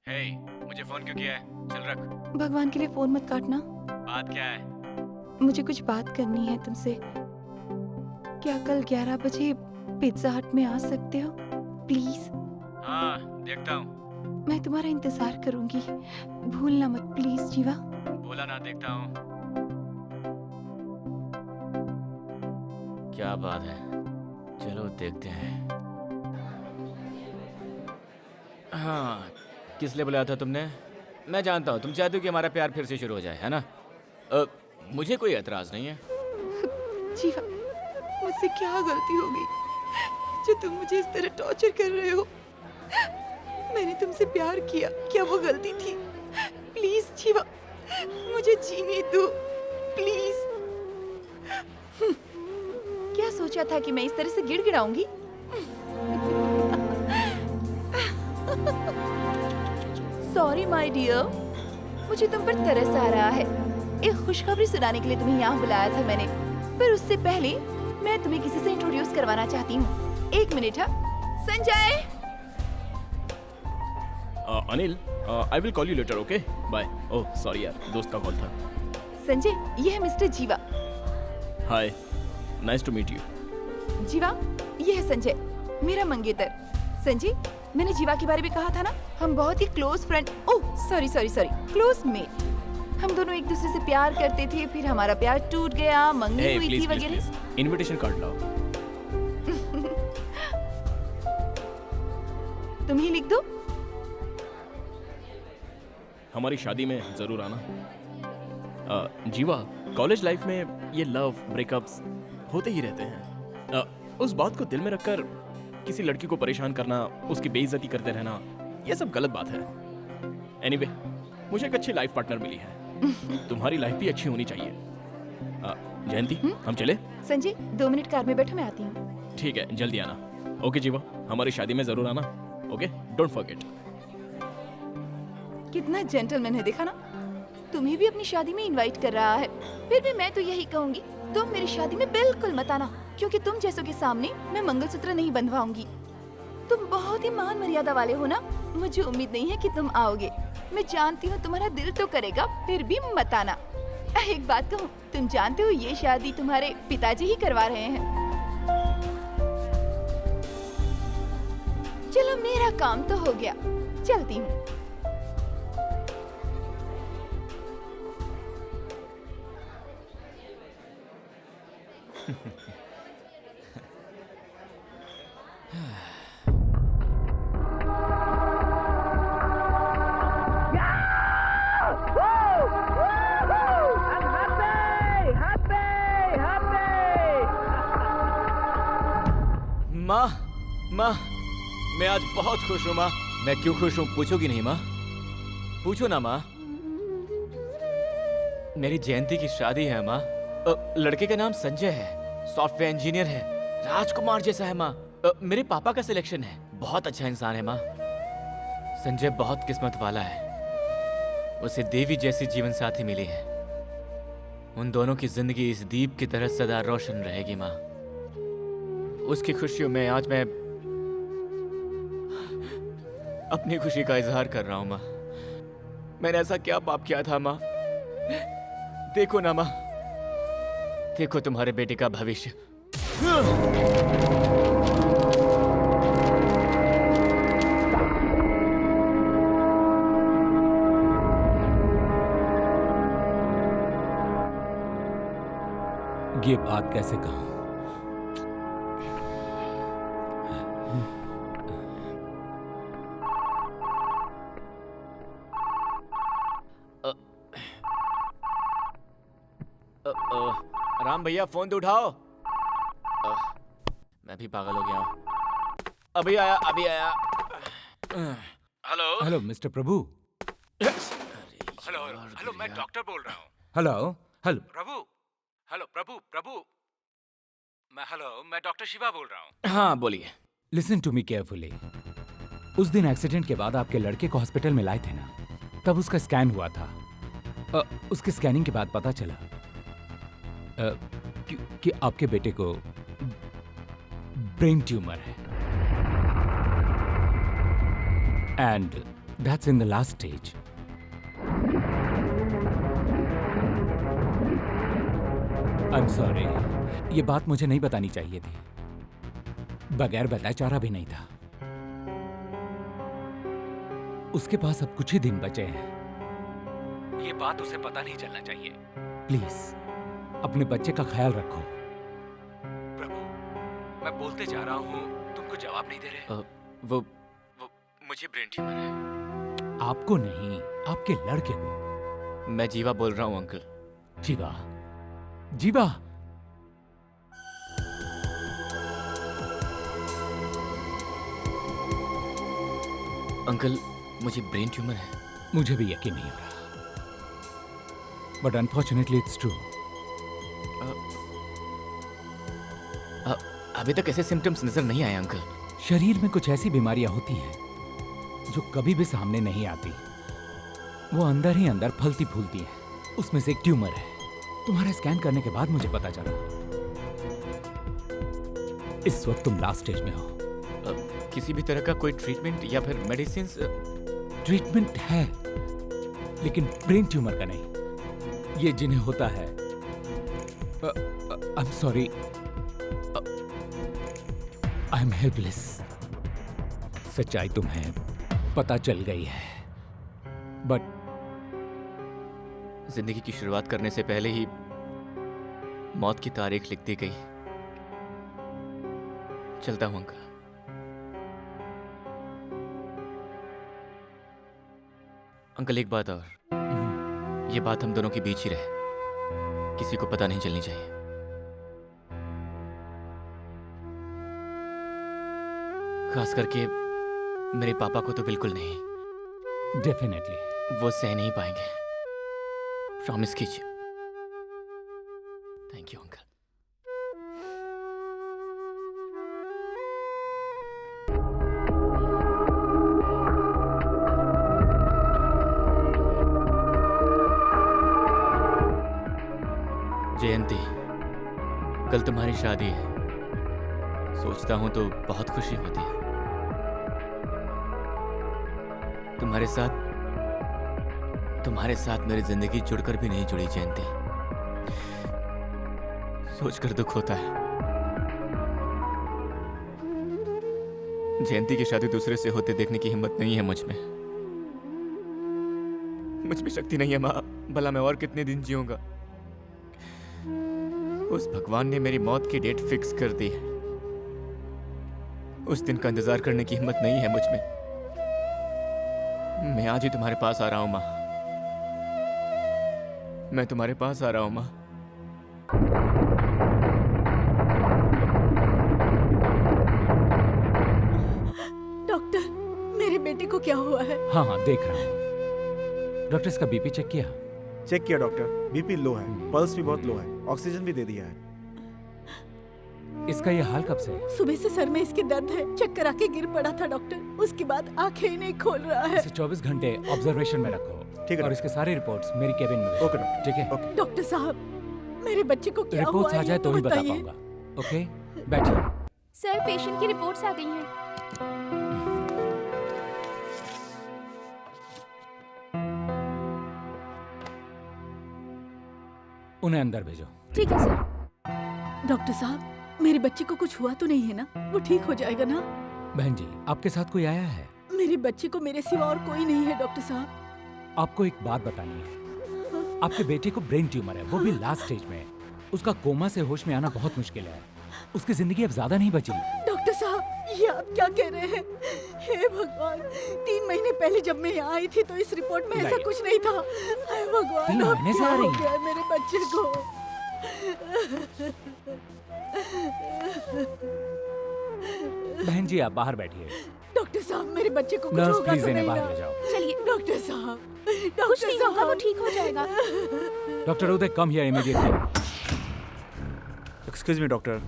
हे, मुझे फोन क्यों किया है? चल रख। भगवान के लिए फोन मत काटना। बात क्या है? मुझे कुछ बात करनी है तुमसे। क्या कल 11 बजे पिज्जा हट में आ सकते हो प्लीज? हाँ, देखता हूँ। मैं तुम्हारा इंतजार करूंगी, भूलना मत प्लीज जीवा। बोला ना, देखता हूँ। क्या बात है, चलो देखते हैं। हाँ, किस लिए बुलाया था तुमने? मैं जानता हूँ तुम चाहते हो कि हमारा प्यार फिर से शुरू हो जाए, है ना? मुझे कोई एतराज नहीं है। जीवा, मुझसे क्या गलती हो गई जो तुम मुझे इस तरह टॉर्चर कर रहे हो? मैंने तुमसे प्यार किया, क्या वो गलती थी? प्लीज जीवा, मुझे जीने दो प्लीज। क्या सोचा था कि मैं इस तरह से गिड़गिड़ाऊंगी? सॉरी माय डियर, मुझे तुम पर तरस आ रहा है। एक खुशखबरी सुनाने के लिए तुम्हें यहाँ बुलाया था मैंने, पर उससे पहले मैं तुम्हें किसी से इंट्रोड्यूस करवाना चाहती हूँ। 1 मिनट। हाँ, Sanjay. Anil, I will call you later, okay? Bye. Oh sorry यार, दोस्त का कॉल था। संजय, ये है मिस्टर जीवा। हाय, नाइस टू मीट यू। जीवा, ये है संजय, मेरा मंगेतर। संजय, मैंने जीवा के बारे में कहा था ना, हम बहुत ही close friend, oh sorry, close mate. हम दोनों एक दूसरे से प्यार करते थे, फिर हमारा प्यार टूट गया, मंगनी हुई थी वगैरह। इनविटेशन कार्ड लाओ। तुम ही लिख दो। हमारी शादी में जरूर आना। जीवा, कॉलेज लाइफ में ये लव ब्रेकअप्स होते ही रहते हैं। उस बात को दिल में रखकर किसी लड़की को परेशान करना, उसकी बेइज्जती करते रहना, ये सब गलत बात है। एनीवे, मुझे एक अच्छी लाइफ पार्टनर मिली है। तुम्हारी लाइफ भी अच्छी होनी चाहिए। जयंती, हम चले? संजय, 2 मिनट कार में बैठो, मैं आती हूँ। ठीक है, जल्दी आना। ओके जीवा, हमारी शादी में जरूर आना। Okay, don't forget. कितना जेंटलमैन है, देखा ना? तुम्हें भी अपनी शादी में इनवाइट कर रहा है। फिर भी मैं तो यही कहूंगी, तुम मेरी शादी में बिल्कुल मत आना, क्योंकि तुम जैसों के सामने मैं मंगलसूत्र नहीं बंधवाऊंगी। तुम बहुत ही मान मर्यादा वाले हो ना, मुझे उम्मीद नहीं है कि तुम आओगे। मैं जानती हूँ तुम्हारा दिल तो करेगा, फिर भी मत आना। एक बात कहूँ, तुम जानते हो ये शादी तुम्हारे पिताजी ही करवा रहे हैं। चलो, मेरा काम तो हो गया, चलती हूँ। माँ, मैं आज बहुत खुश हूँ माँ। मैं क्यों खुश हूँ पूछोगी नहीं माँ? पूछो ना माँ। मेरी जयंती की शादी है माँ। लड़के का नाम संजय है, सॉफ्टवेयर इंजीनियर है, राजकुमार जैसा है माँ। मेरे पापा का सिलेक्शन है, बहुत अच्छा इंसान है माँ। संजय बहुत किस्मत वाला है, उसे देवी जैसी जीवन साथी मिली है। उन दोनों की जिंदगी इस दीप की तरह सदा रोशन रहेगी माँ। उसकी खुशियों में आज मैं अपनी खुशी का इजहार कर रहा हूं माँ। मैंने ऐसा क्या पाप किया था माँ? देखो ना माँ, देखो तुम्हारे बेटे का भविष्य। ये बात कैसे कहूं? राम भैया, फोन तो उठाओ। मैं भी पागल हो गया हूँ। अभी आया। हेलो मिस्टर प्रभु। हेलो, मैं डॉक्टर बोल रहा हूँ। हेलो, हेलो प्रभु मैं डॉक्टर शिवा बोल रहा हूँ। हाँ बोलिए। Listen to me carefully. उस दिन एक्सीडेंट के बाद आपके लड़के को हॉस्पिटल में लाए थे ना, तब उसका स्कैन हुआ था। उसके स्कैनिंग के बाद पता चला कि आपके बेटे को ब्रेन ट्यूमर है and that's in the last stage. I am sorry, ये बात मुझे नहीं बतानी चाहिए थी। बगैर बताए चारा भी नहीं था। उसके पास अब कुछ ही दिन बचे हैं। ये बात उसे पता नहीं चलना चाहिए। प्लीज अपने बच्चे का ख्याल रखो। प्रभु, मैं बोलते जा रहा हूँ, तुमको जवाब नहीं दे रहे। वो मुझे ब्रेन ट्यूमर है। आपको नहीं, आपके लड़के को। मैं जीवा बोल रहा हूँ अंकल। जीवा? जीवा? अंकल, मुझे ब्रेन ट्यूमर है। मुझे भी यकीन नहीं हो रहा, बट अनफॉर्चुनेटली इट्स ट्रू। अभी तक ऐसे सिम्टम्स नजर नहीं आए अंकल। शरीर में कुछ ऐसी बीमारियां होती हैं जो कभी भी सामने नहीं आती। वो अंदर ही अंदर फलती फूलती हैं। उसमें से एक ट्यूमर है। तुम्हारा स्कैन करने के बाद मुझे पता चला। इस वक्त तुम लास्ट स्टेज में हो। किसी भी तरह का कोई ट्रीटमेंट या फिर मेडिसिन? ट्रीटमेंट है, लेकिन ब्रेन ट्यूमर का नहीं। ये जिन्हें होता है, I am sorry, I am helpless. सच्चाई तुम्हें पता चल गई है, बट जिंदगी की शुरुआत करने से पहले ही मौत की तारीख लिख दी गई। चलता हूं अंकल। अंकल एक बात और, ये बात हम दोनों के बीच ही रहे, किसी को पता नहीं चलनी चाहिए। खास करके मेरे पापा को तो बिल्कुल नहीं। डेफिनेटली वो सह नहीं पाएंगे। प्रॉमिस कीजिए। Thank you uncle. जयंती, कल तुम्हारी शादी है। सोचता हूं तो बहुत खुशी होती है। तुम्हारे साथ मेरी जिंदगी जुड़कर भी नहीं जुड़ी जयंती। सोचकर दुख होता है। जयंती की शादी दूसरे से होते देखने की हिम्मत नहीं है मुझ में। मुझ में शक्ति नहीं है माँ। भला मैं और कितने दिन जीऊंगा। उस भगवान ने मेरी मौत की डेट फिक्स कर दी है। उस दिन का इंतजार करने की हिम्मत नहीं है मुझ में। मैं आज ही तुम्हारे पास आ रहा हूं माँ। मैं तुम्हारे पास आ रहा हूं माँ। डॉक्टर, मेरे बेटे को क्या हुआ है? हाँ देख रहा हूँ। डॉक्टर इसका बीपी चेक किया? चेक किया डॉक्टर, बीपी लो है, पल्स भी बहुत लो है, ऑक्सीजन भी दे दिया है। इसका ये हाल कब से? सुबह से सर में इसके दर्द है। चक्कर आके गिर पड़ा था डॉक्टर, उसके बाद आंखें ही नहीं खोल रहा है। इसे 24 घंटे ऑब्जर्वेशन में रखो। ठीक है। और इसके सारे रिपोर्ट्स मेरी केबिन में। Okay doctor. ठीक है। डॉक्टर साहब, मेरे बच्चे को क्या हुआ रिपोर्ट्स है आ जाए तो ही बता बताइए। पाऊंगा। ओके, बैठिए। सर, पेशेंट की रिपोर्ट्स आ गई हैं। उन्हें अंदर भेजो। ठीक है सर। डॉक्टर साहब, मेरे बच्चे को कुछ हुआ तो नहीं है ना? वो ठीक हो जाएगा ना? बहन जी, आपके साथ कोई आया है? मेरे बच्चे को मेरे सिवा और कोई नहीं है डॉक्टर साहब। आपको एक बात बतानी है। आपके बेटे को ब्रेन ट्यूमर है, वो भी लास्ट स्टेज में है। उसका कोमा से होश में आना बहुत मुश्किल है। उसकी जिंदगी अब ज्यादा नहीं बची। डॉक्टर साहब, ये आप क्या कह रहे हैं? हे भगवान, 3 महीने पहले जब मैं यहाँ आई थी तो इस रिपोर्ट में ऐसा नहीं। कुछ नहीं था। हे भगवान, 3 अब महीने से क्या आ रही हो हैं? गया मेरे बच्चे को? बहन जी आप बाहर बैठिए। डॉक्टर साहब मेरे बच्चे को कुछ नर्स होगा प्लीज तो इन्हें नहीं बाहर ना? ले जाओ। चलिए डॉक्टर साहब, कुछ डॉक्टर नहीं होगा, वो साहब। ठीक हो जाएगा। Doctor Uday come here immediately. Excuse me doctor.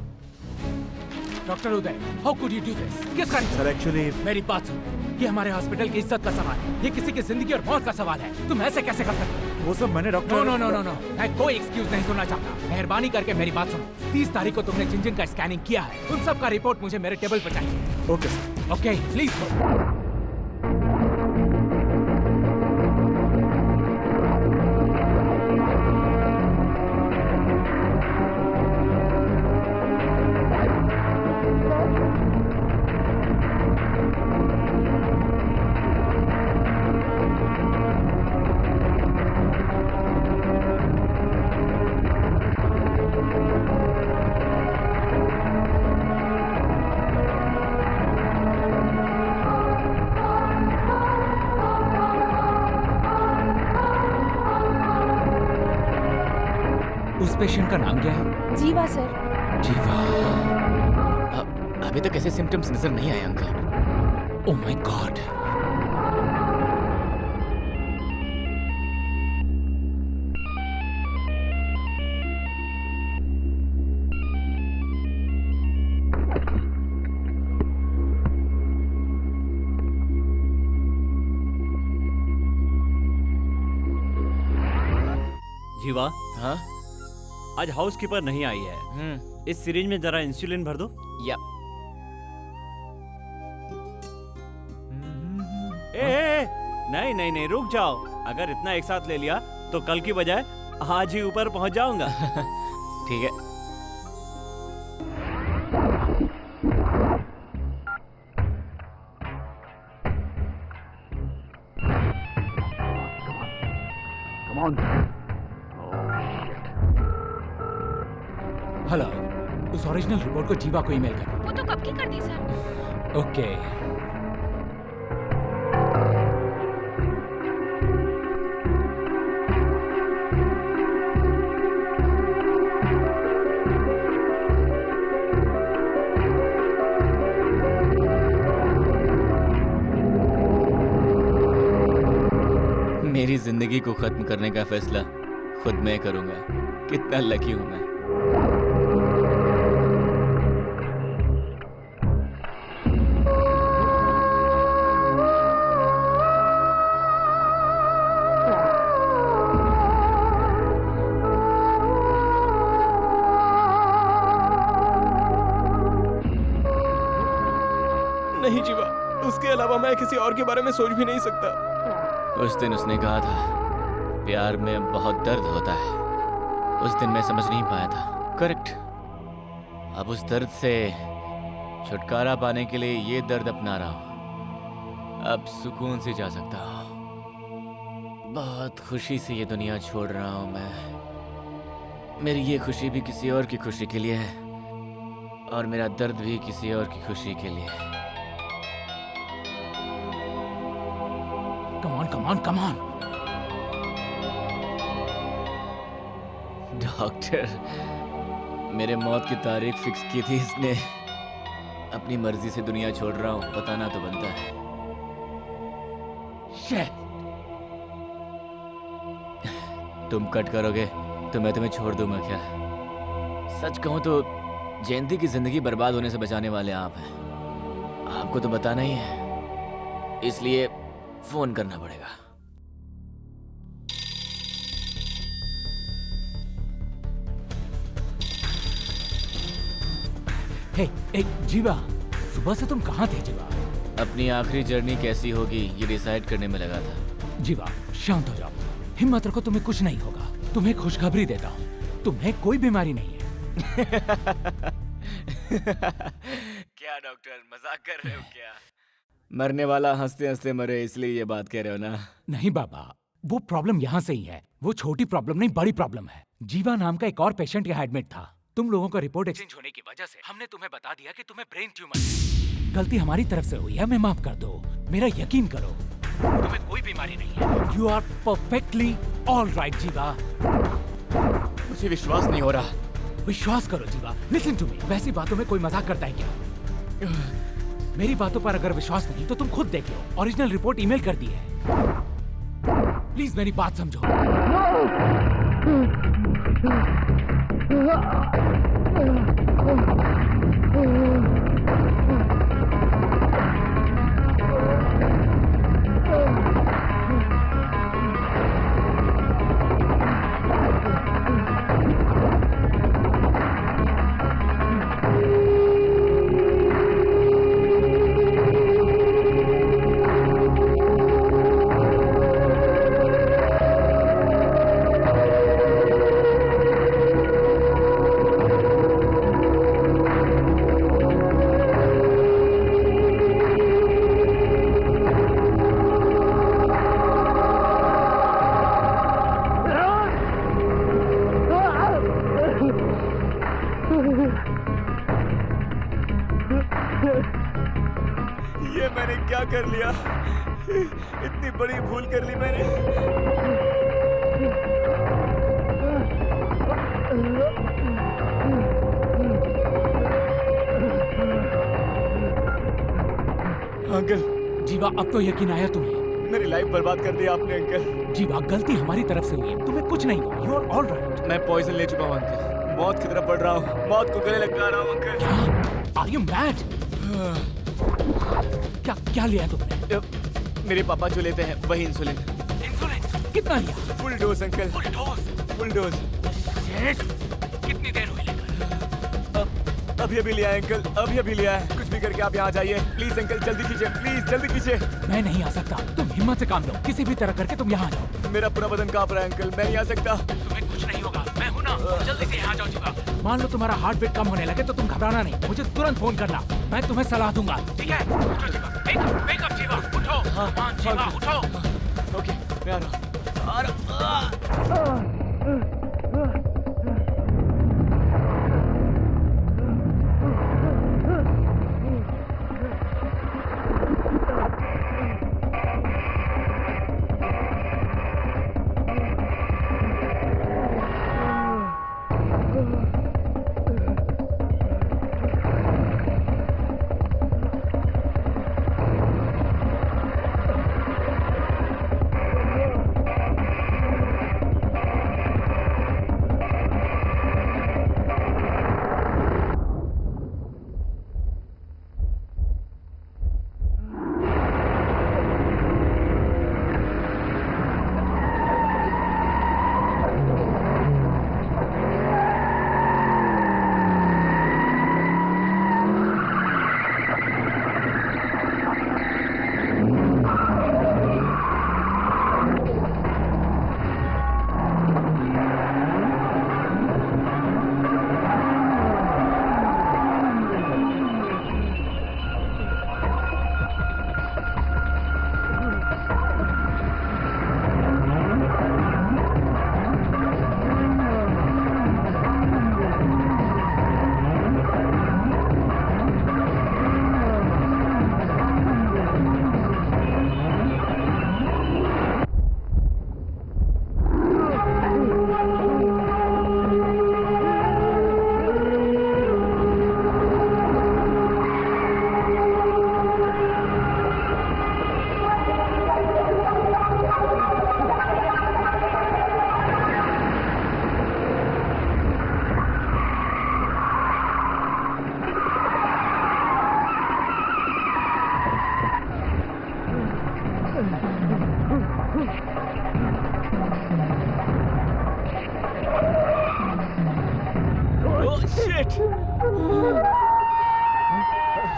Doctor Uday, how could you do this? किस कारण? सर एक्चुअली मेरी बात सुनो, ये हमारे हॉस्पिटल की इज्जत का सवाल है, ये किसी की जिंदगी और मौत का सवाल है। तुम ऐसे कैसे कर सकते हो? वो सब मैंने doctor. No no no no no, मैं कोई एक्सक्यूज नहीं सुनना चाहता। मेहरबानी करके मेरी बात सुनो। 30 तारीख को तुमने जिन जिन का स्कैनिंग किया है उन सब का रिपोर्ट मुझे मेरे टेबल पर चाहिए। Okay sir. Okay please go. उस पेशेंट का नाम क्या है? जीवा सर। जीवा। अभी तक ऐसे सिम्टम्स नजर नहीं आए अंकल। Oh my God. जीवा, हाँ आज हाउसकीपर नहीं आई है। इस सिरिंज में जरा इंसुलिन भर दो। या। नहीं नहीं नहीं, रुक जाओ। अगर इतना एक साथ ले लिया तो कल की बजाय आज ही ऊपर पहुंच जाऊंगा। ठीक है। हेलो, उस ओरिजिनल रिपोर्ट को जीवा को ईमेल करो। वो तो कब की कर दी सर। ओके। मेरी जिंदगी को खत्म करने का फैसला खुद मैं करूंगा। कितना लकी हूं मैं। नहीं जीवा, उसके अलावा मैं किसी और के बारे में सोच भी नहीं सकता। उस दिन उसने कहा था प्यार में बहुत दर्द होता है। उस दिन मैं समझ नहीं पाया था। करेक्ट। अब उस दर्द से छुटकारा पाने के लिए ये दर्द अपना रहा हूँ। अब सुकून से जा सकता हूँ। बहुत खुशी से ये दुनिया छोड़ रहा हूँ मैं। मेरी ये खुशी भी किसी और की खुशी के लिए है और मेरा दर्द भी किसी और की खुशी के लिए है। Come on come on come on. Doctor, मेरे मौत की तारीख फिक्स की थी इसने। अपनी मर्जी से दुनिया छोड़ रहा हूँ, बताना तो बनता है। तुम कट करोगे तो मैं तुम्हें छोड़ दूंगा क्या? सच कहूं तो जयंती की जिंदगी बर्बाद होने से बचाने वाले आप हैं। आपको तो बताना ही है, इसलिए फोन करना पड़ेगा। हे, जीवा, सुबह से तुम कहाँ थे जीवा? अपनी आखिरी जर्नी कैसी होगी ये डिसाइड करने में लगा था। जीवा, शांत हो जाओ, हिम्मत रखो, तुम्हें कुछ नहीं होगा। तुम्हें खुशखबरी देता हूँ, तुम्हें कोई बीमारी नहीं है। क्या डॉक्टर, मजाक कर रहे हो क्या? मरने वाला हंसते हंसते मरे इसलिए ये बात कह रहे हो ना? नहीं बाबा, वो प्रॉब्लम यहाँ से ही है। वो छोटी प्रॉब्लम नहीं, बड़ी प्रॉब्लम है। जीवा नाम का एक और पेशेंट यहाँ एडमिट था। तुम लोगों का रिपोर्ट एक्सचेंज होने की वजह से हमने तुम्हें बता दिया कि तुम्हें ब्रेन ट्यूमर है। गलती हमारी तरफ से हुई है, हमें माफ कर दो। मेरा यकीन करो, तुम्हें कोई बीमारी नहीं है। You are perfectly all right Jeeva. मुझे विश्वास नहीं हो रहा। विश्वास करो जीवा, लिसन टू मी। वैसी बातों में कोई मजाक करता है क्या? मेरी बातों पर अगर विश्वास नहीं तो तुम खुद देख लो, ओरिजिनल रिपोर्ट ईमेल कर दी है। प्लीज मेरी बात समझो। ये मैंने क्या कर लिया? इतनी बड़ी भूल कर ली मैंने। अंकल। जीवा, अब तो यकीन आया तुम्हें? मेरी लाइफ बर्बाद कर दी आपने अंकल। जीवा, गलती हमारी तरफ से हुई है, तुम्हें कुछ नहीं हुआ। You are all right. मैं पॉइजन ले चुका हूँ अंकल, मौत की तरफ बढ़ रहा हूँ, मौत को गले लगा रहा हूँ अंकल। क्या? Are you mad? क्या लिया तुमने? मेरे पापा जो लेते हैं वही इंसुलिन। इंसुलिन? कितना लिया? Full dose uncle. Full dose? Full dose. कितनी देर हुई लेकर? अभी लिया है अंकल, अभी लिया है। कुछ भी करके आप यहाँ जाइए प्लीज अंकल, जल्दी कीजिए प्लीज, जल्दी कीजिए। मैं नहीं आ सकता, तुम हिम्मत से काम लो, किसी भी तरह करके तुम यहाँ जाओ। मेरा पूरा बदन कांप रहा है अंकल, मैं नहीं आ सकता। तुम्हें कुछ नहीं होगा, मैं हूँ ना, जल्दी से यहाँ जाओ जीवा। मान लो तुम्हारा हार्ट बीट कम होने लगे तो तुम घबराना नहीं, मुझे तुरंत फोन करना, मैं तुम्हें सलाह दूंगा, ठीक है? उठो जीवा, वेक अप जीवा, उठो। हाँ जीवा, उठो। ओके, मैं आ रहा हूँ।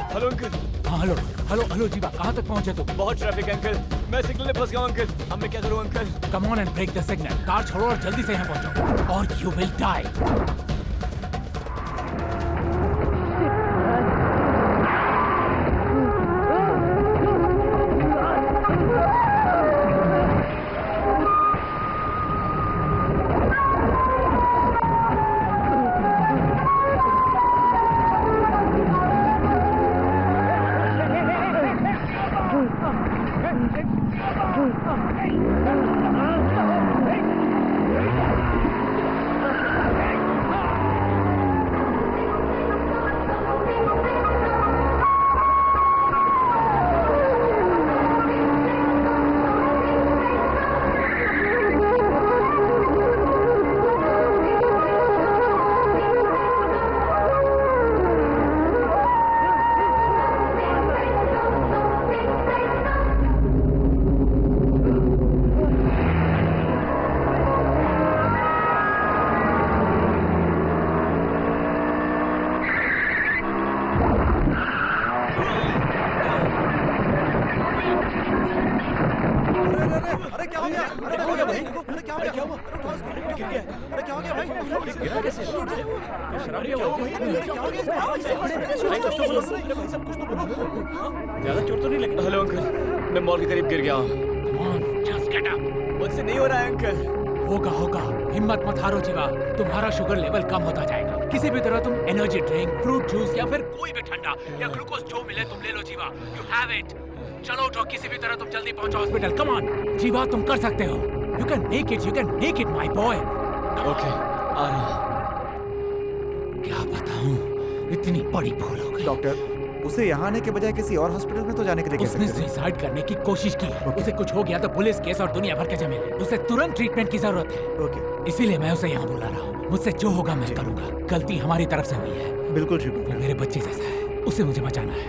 Hello uncle. हाँ हेलो जीवा, कहाँ तक पहुँचे तुम? बहुत ट्रैफिक अंकल, मैं सिग्नल में फंस गया हूँ अंकल, अब मैं क्या करूँ uncle? Come on and break the signal, car छोड़ो और जल्दी से यहाँ पहुँचो और यू विल डाई। अरे क्या हो गया? अरे क्या हो गया भाई? अरे क्या हो गया? क्या हुआ? अरे उठाओ इसको। गिर गया। अरे क्या हो गया भाई? गिरा कैसे? ज्यादा चोट तो नहीं लगी? हेलो अंकल, मैं मॉल के करीब गिर गया हूँ। मुझसे नहीं हो रहा है अंकल। होगा होगा, हिम्मत मत हारो जीवा, तुम्हारा शुगर लेवल कम होता जाएगा। किसी भी तरह तुम एनर्जी ड्रिंक, फ्रूट जूस या फिर कोई भी ठंडा या ग्लूकोज जो मिले तुम ले लो जीवा। You have it. चलो उठो, किसी भी तरह तुम जल्दी पहुंचो हॉस्पिटल। कम ऑन जीवा, तुम कर सकते हो। You can make it my boy. Okay, आ रहा। क्या बताऊं, इतनी बड़ी भूल हो गई। डॉक्टर, उसे यहाँ आने के बजाय किसी और हॉस्पिटल में तो जाने के लिए कह उसने सकते थे। सुसाइड करने की कोशिश की है। उसे कुछ हो गया तो पुलिस केस और दुनिया भर के झमेले। उसे तुरंत ट्रीटमेंट की जरूरत है। ओके, इसीलिए मैं उसे यहाँ बुला रहा हूँ। मुझसे जो होगा मैं करूँगा। गलती हमारी तरफ से हुई है। बिल्कुल ठीक। वो मेरे बच्चे जैसा है, उसे मुझे बचाना है।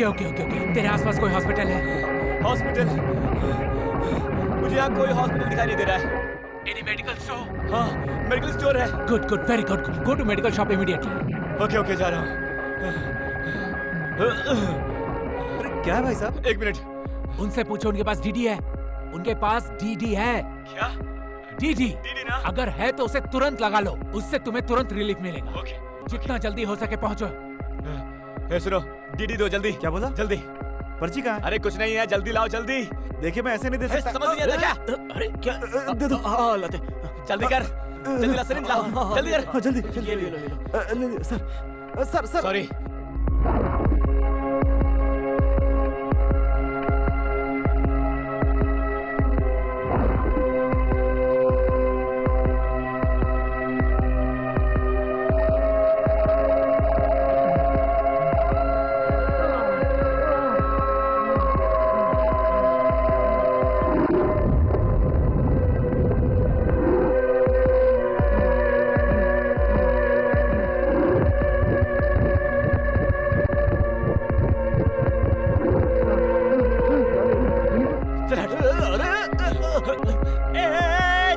ओके, तेरे आसपास कोई हॉस्पिटल है? हॉस्पिटल? मुझे यहाँ कोई हॉस्पिटल दिखाई नहीं दे रहा है। Any medical store? हाँ, मेडिकल स्टोर है। Good, very good. Go to medical shop immediately. Okay, जा रहा हूँ। अरे क्या है भाई साहब? एक मिनट। उनसे पूछो, उनके पास डीडी है। उनके पास डीडी है। क्या? डीडी ना? अगर है तो उसे तुरंत लगा लो, उससे तुम्हें तुरंत रिलीफ मिलेगा। ओके। जितना जल्दी हो सके पहुंचो। सुनो, डीडी दो जल्दी। क्या बोला? जल्दी। पर्ची कहाँ? अरे कुछ नहीं है, जल्दी लाओ जल्दी। देखिए मैं ऐसे नहीं दे सकता। समझ नहीं आता क्या? अरे क्या? दे दो। हाँ, लाते। जल्दी कर, जल्दी ला, सिरिंज लाओ, जल्दी कर। हाँ, जल्दी। ये लो। सर। सॉरी।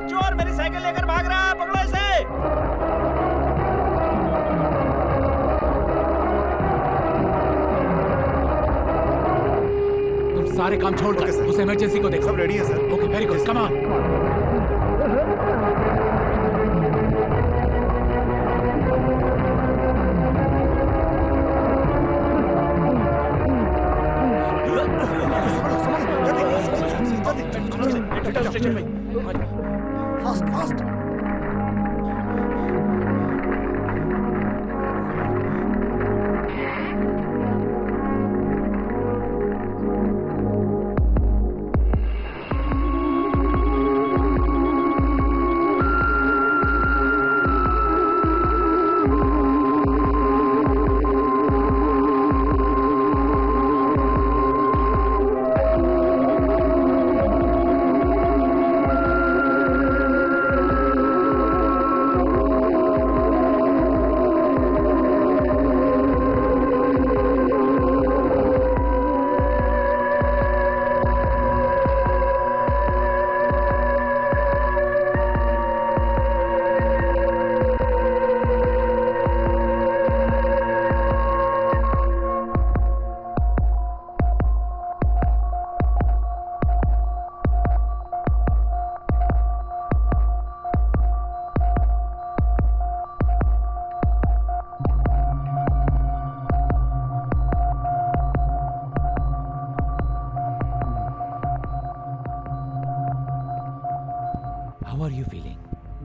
चोर मेरी साइकिल लेकर भाग रहा है, पकड़ो इसे। तुम सारे काम छोड़कर उस इमरजेंसी को देखो। सब रेडी है sir. Okay, very good, come on. Fast.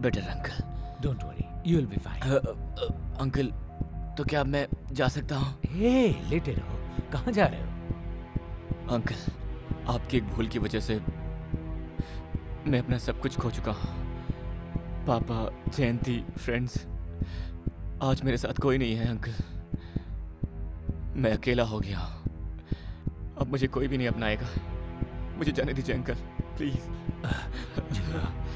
Better uncle. Don't worry, you will be fine. Uncle, तो क्या अब मैं जा सकता हूँ? हे, लेटे रहो। कहाँ जा रहे हो? अंकल, आपकी एक भूल की वजह से मैं अपना सब कुछ खो चुका हूँ। पापा, जयंती, फ्रेंड्स, आज मेरे साथ कोई नहीं है अंकल। मैं अकेला हो गया हूँ। अब मुझे कोई भी नहीं अपनाएगा। मुझे जाने दीजिए अंकल, प्लीज।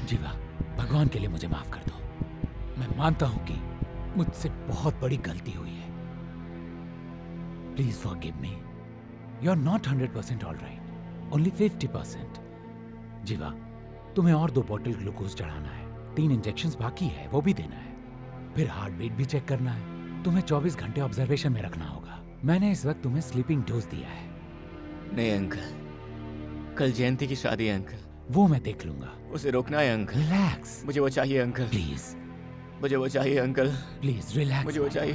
जीवा, भगवान के लिए मुझे माफ कर दो। मैं मानता हूं कि मुझसे बहुत बड़ी गलती हुई है। Please forgive me. You are not 100% all right, only 50%। Jeeva, तुम्हें और 2 बॉटल ग्लूकोज चढ़ाना है, 3 इंजेक्शंस बाकी है, वो भी देना है। फिर हार्ट बीट भी चेक करना है। तुम्हें 24 घंटे ऑब्जर्वेशन में रखना होगा। मैंने इस वक्त तुम्हें स्लीपिंग डोज दिया है। नहीं अंकल, कल जयंती की शादी है अंकल। वो मैं देख लूंगा। उसे रोकना है अंकल। रिलैक्स। मुझे वो चाहिए अंकल, प्लीज। मुझे वो चाहिए अंकल, प्लीज रिलैक्स। मुझे वो चाहिए।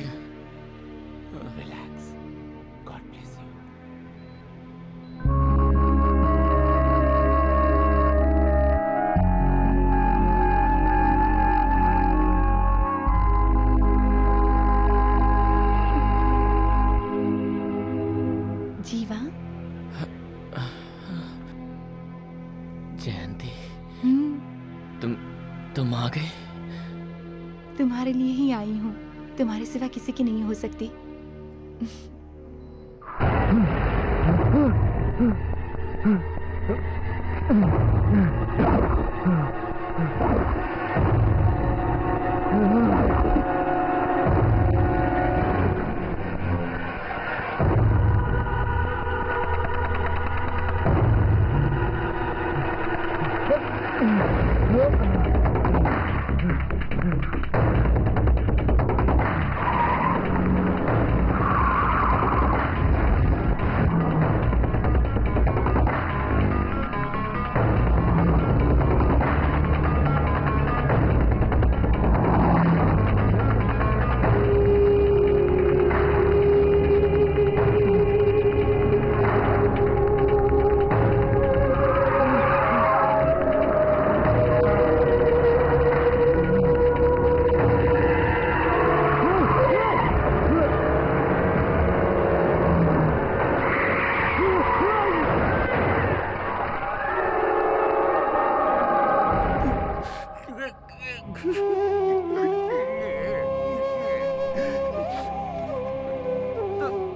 रिलैक्स। God bless you. जीवा। जयंती, तुम आ गए? तुम्हारे लिए ही आई हूँ। तुम्हारे सिवा किसी की नहीं हो सकती।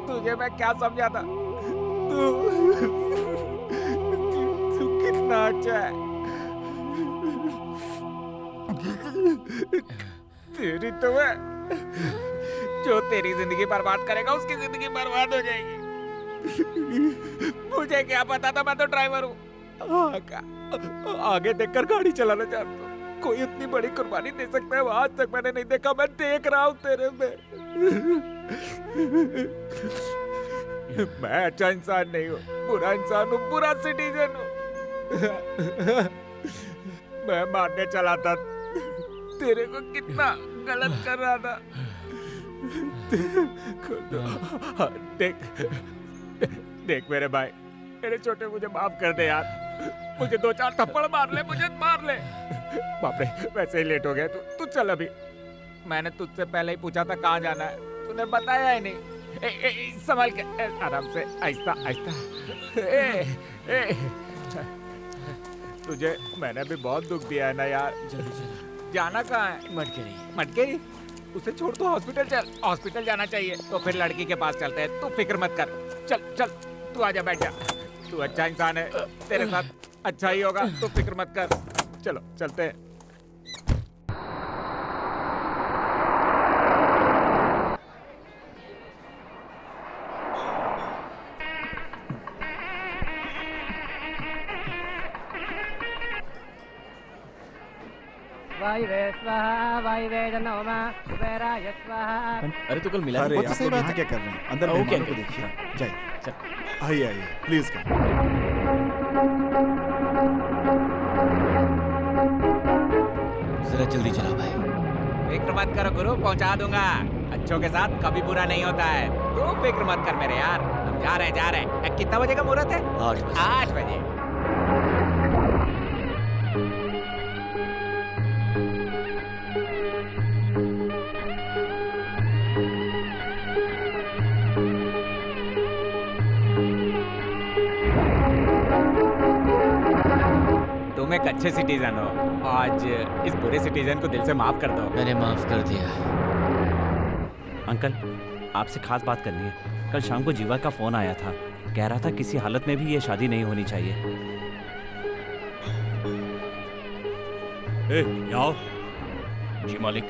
तुझे मैं क्या समझा था? तू कितना अच्छा है। तेरी तो मैं, जो तेरी जिंदगी बर्बाद करेगा उसकी जिंदगी बर्बाद हो जाएगी। मुझे क्या पता था, मैं तो ड्राइवर हूँ। आगे देखकर गाड़ी चलाना चाहता हूँ। कोई इतनी बड़ी कुर्बानी दे सकता है वो आज तक मैंने नहीं देखा। मैं देख रहा हूँ तेरे में। मैं अच्छा इंसान नहीं हूँ, बुरा इंसान हूँ, बुरा सिटीजन हूँ। मैं मारने चला था, तेरे को कितना गलत कर रहा था। देख देख मेरे भाई, मेरे छोटे, मुझे माफ कर दे यार। मुझे 2-4 थप्पड़ मार ले, मुझे मार ले। बाप रे, वैसे ही लेट हो गया। तू चल अभी। मैंने तुझसे पहले ही पूछा था कहाँ जाना है, तूने बताया ही नहीं। संभाल के, आराम से, आहिस्ता आहिस्ता। तुझे मैंने भी बहुत दुख दिया है ना यार। जाना कहाँ है? मटकेरी। मटकेरी? उसे छोड़, तू हॉस्पिटल चल। हॉस्पिटल जाना चाहिए तो फिर लड़की के पास चलते हैं। तू फिक्र मत कर। चल चल, तू आजा, बैठ जा। तू अच्छा इंसान है, तेरे साथ अच्छा ही होगा, तू फिक्र मत कर। चलो चलते हैं। अरे तो कल मिला। अरे बहुत आप सही लोग बात यहाँ है। क्या कर रहे हैं? अंदर ओके, मेहमानों को ओके। देखिए। चल। जाइए, आइए आइए, प्लीज कर। जरा जल्दी चलाओ भाई। फिक्र मत करो गुरु, पहुंचा दूंगा। अच्छों के साथ कभी बुरा नहीं होता है। तू फिक्र मत कर मेरे यार, हम जा रहे हैं। कितना बजे का मुहूर्त है? 8 बजे। एक अच्छे सिटीजन हो, आज इस बुरे सिटीजन को दिल से माफ कर दो। मैंने माफ कर दिया। अंकल, आपसे खास बात करनी है। कल शाम को जीवा का फोन आया था, कह रहा था किसी हालत में भी ये शादी नहीं होनी चाहिए। आओ। जी मालिक।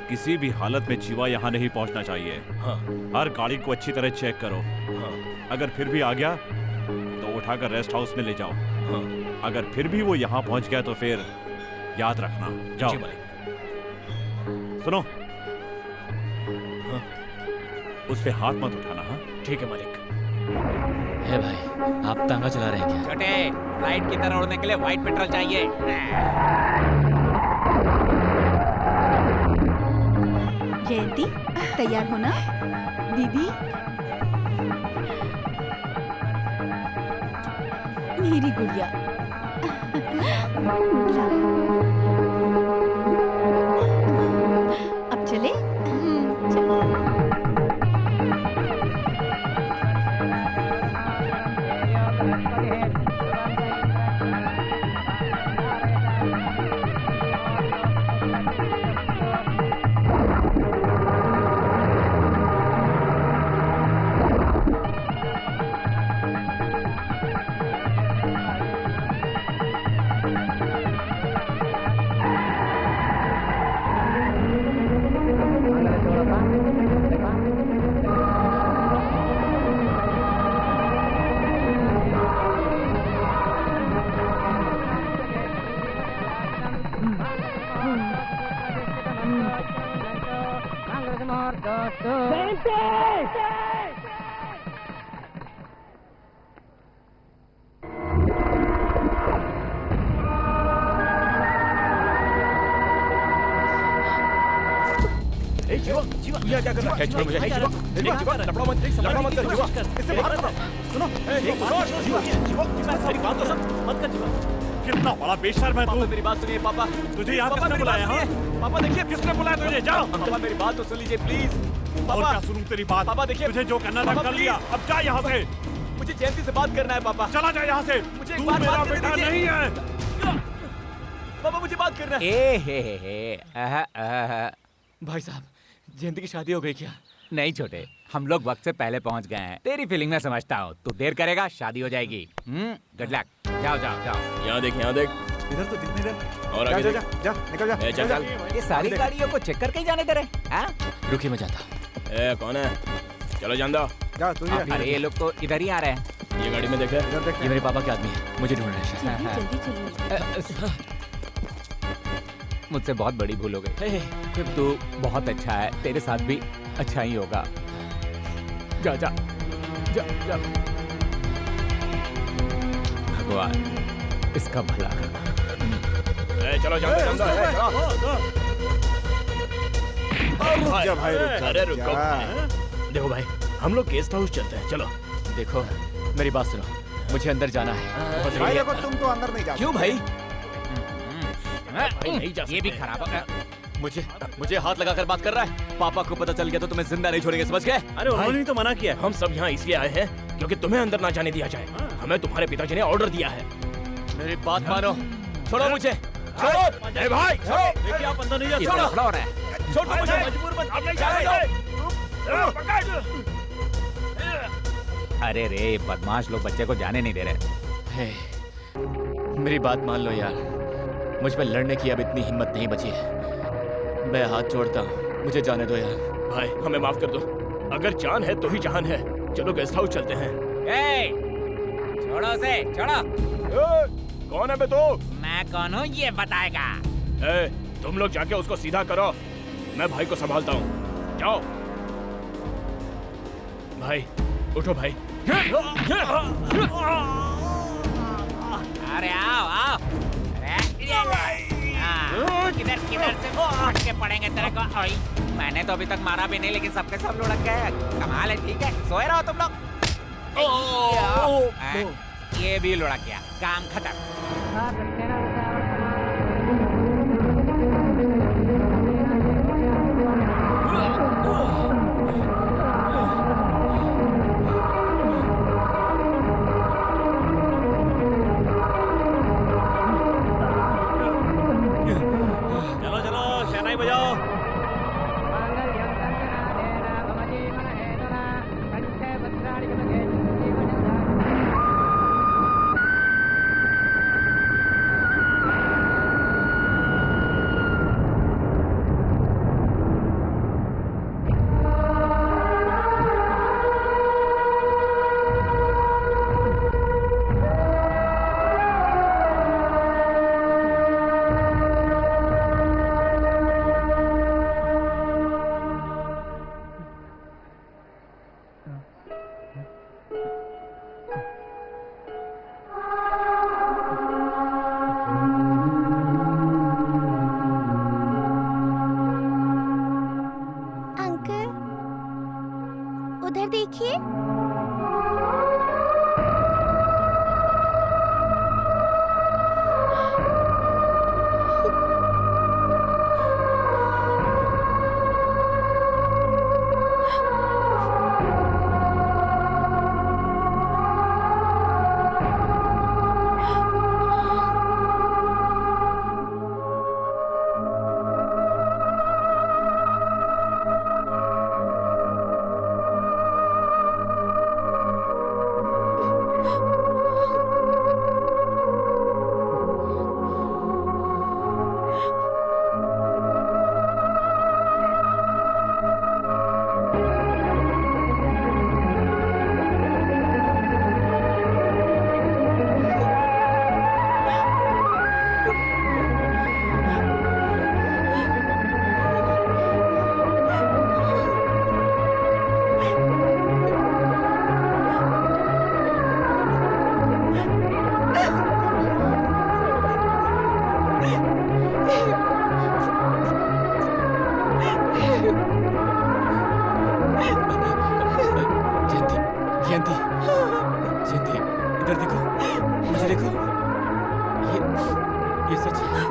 किसी भी हालत में जीवा यहाँ नहीं पहुँचना चाहिए। हाँ। हर गाड़ी को अच्छी तरह चेक करो। हाँ। अगर फिर भी आ गया तो उठाकर रेस्ट हाउस में ले जाओ। हाँ। अगर फिर भी वो यहाँ पहुँच गया तो फिर याद रखना। जाओ। जी मालिक। सुनो। हाँ। उस पे हाथ मत उठाना। हाँ, ठीक है मालिक। हे भाई, आप तांगा चला रहे हैं क्या? छोटे, फ्लाइट की तरह उड़ने के लिए व्हाइट पेट्रोल चाहिए। जयंती, तैयार हो ना? दीदी, मेरी गुड़िया। अब चले? चलो। क्या कर रहा है? छोड़ मुझे। जीवा, लफड़ा मत कर जीवा। इससे बाहर निकलो। सुनो, जीवा, मेरी बात तो सुन। मत कर जीवा। कितना बड़ा बेशर्म है तू। मेरी बात सुनिए पापा। तुझे यहाँ किसने बुलाया? हाँ? पापा देखिए, किसने बुलाया तुझे? जाओ। पापा मेरी बात तो सुन लीजिए प्लीज। और पापा क्या सुनूं तेरी बात? पापा देखिए, तुझे जो करना था कर लिया। अब जा यहाँ से। मुझे जयंती से बात करना है पापा। चला जा यहाँ से। मुझे तू मेरा बेटा नहीं है। पापा मुझे बात करना है। भाई साहब, जयंती की शादी हो गई क्या? नहीं छोटे, हम लोग वक्त से पहले पहुंच गए हैं। तेरी फीलिंग में समझता हूँ। तू देर करेगा, शादी हो जाएगी। Good luck. जाओ जाओ जाओ। यहाँ देख, यहाँ देख। इधर तो दिखने दे। और आगे जा, देख। जा, निकल जा। चल चल। ये सारी गाड़ियों को चेक करके ही जाने दे रहे हैं। रुकिए, मैं जाता। ए, कौन है? चलो जान दो। जा तू जा। अरे ये लोग तो इधर ही आ रहे हैं। ये गाड़ी में देखे। इधर देख। ये मेरे पापा के आदमी है, मुझे ढूंढ रहे हैं। जल्दी चलिए। मुझसे बहुत बड़ी भूल हो गई। तू बहुत अच्छा है, तेरे साथ भी अच्छा ही होगा। जा जा जा जा। भगवान इसका भला करना। चलो जान दो। रुक जा भाई, रुक जा। अरे रुको भाई। देखो भाई, हम लोग गेस्ट हाउस चलते हैं। चलो। देखो, मेरी बात सुनो, मुझे अंदर जाना है। भाई देखो, तुम तो अंदर नहीं जा। क्यों भाई? नहीं जा ये भी खराब है। मुझे हाथ लगाकर बात कर रहा है। पापा को पता चल गया तो तुम्हें जिंदा नहीं छोड़ेंगे, समझ गए? अरे उन्होंने ही तो मना किया। हम सब यहाँ इसलिए आए हैं क्योंकि तुम्हें अंदर ना जाने दिया जाए। हमें तुम्हारे पिताजी ने ऑर्डर दिया है। मेरी बात मानो, छोड़ो मुझे। छोड़ो। ए भाई, देखिए आप अंदर नहीं जा ये लफड़ा हो रहा है। छोड़ दो मुझे। मजबूर मत। अब नहीं जाने दो। अरे रे, बदमाश लोग बच्चे को जाने नहीं दे रहे। मेरी बात मान लो यार, मुझ पर लड़ने की अब इतनी हिम्मत नहीं बची है। मैं हाथ जोड़ता हूँ, मुझे जाने दो यार। भाई हमें माफ कर दो। अगर जान है तो ही जहान है। चलो गेस्ट हाउस चलते हैं। छोड़ो उसे, छोड़ो। कौन है बे तू? मैं कौन हूँ ये बताएगा। तुम लोग जाके उसको सीधा करो, मैं भाई को संभालता हूँ। जाओ भाई, उठो भाई। अरे आओ आओ। किधर किधर से फटके पड़ेंगे तेरे को। मैंने तो अभी तक मारा भी नहीं, लेकिन सबके सब लुढ़क गए। कमाल है। ठीक है, सोए रहो तुम लोग। ये भी लुढ़क गया, काम खत्म। अंकल, उधर देखिए। जयंती, जयंती, इधर देखो, मुझे देखो। ये सच है।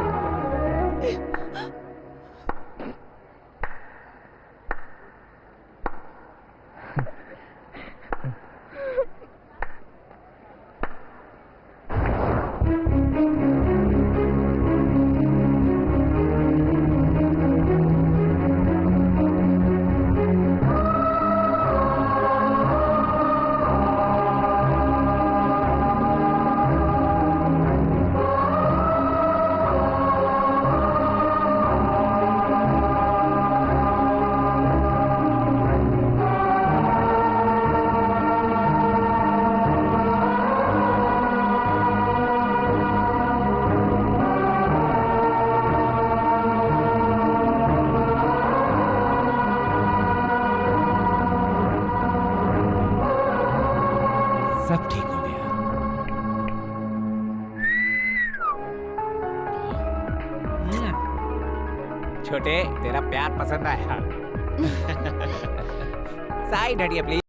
सब ठीक हो गया। छोटे, तेरा प्यार पसंद आया। साइड हटिए प्लीज।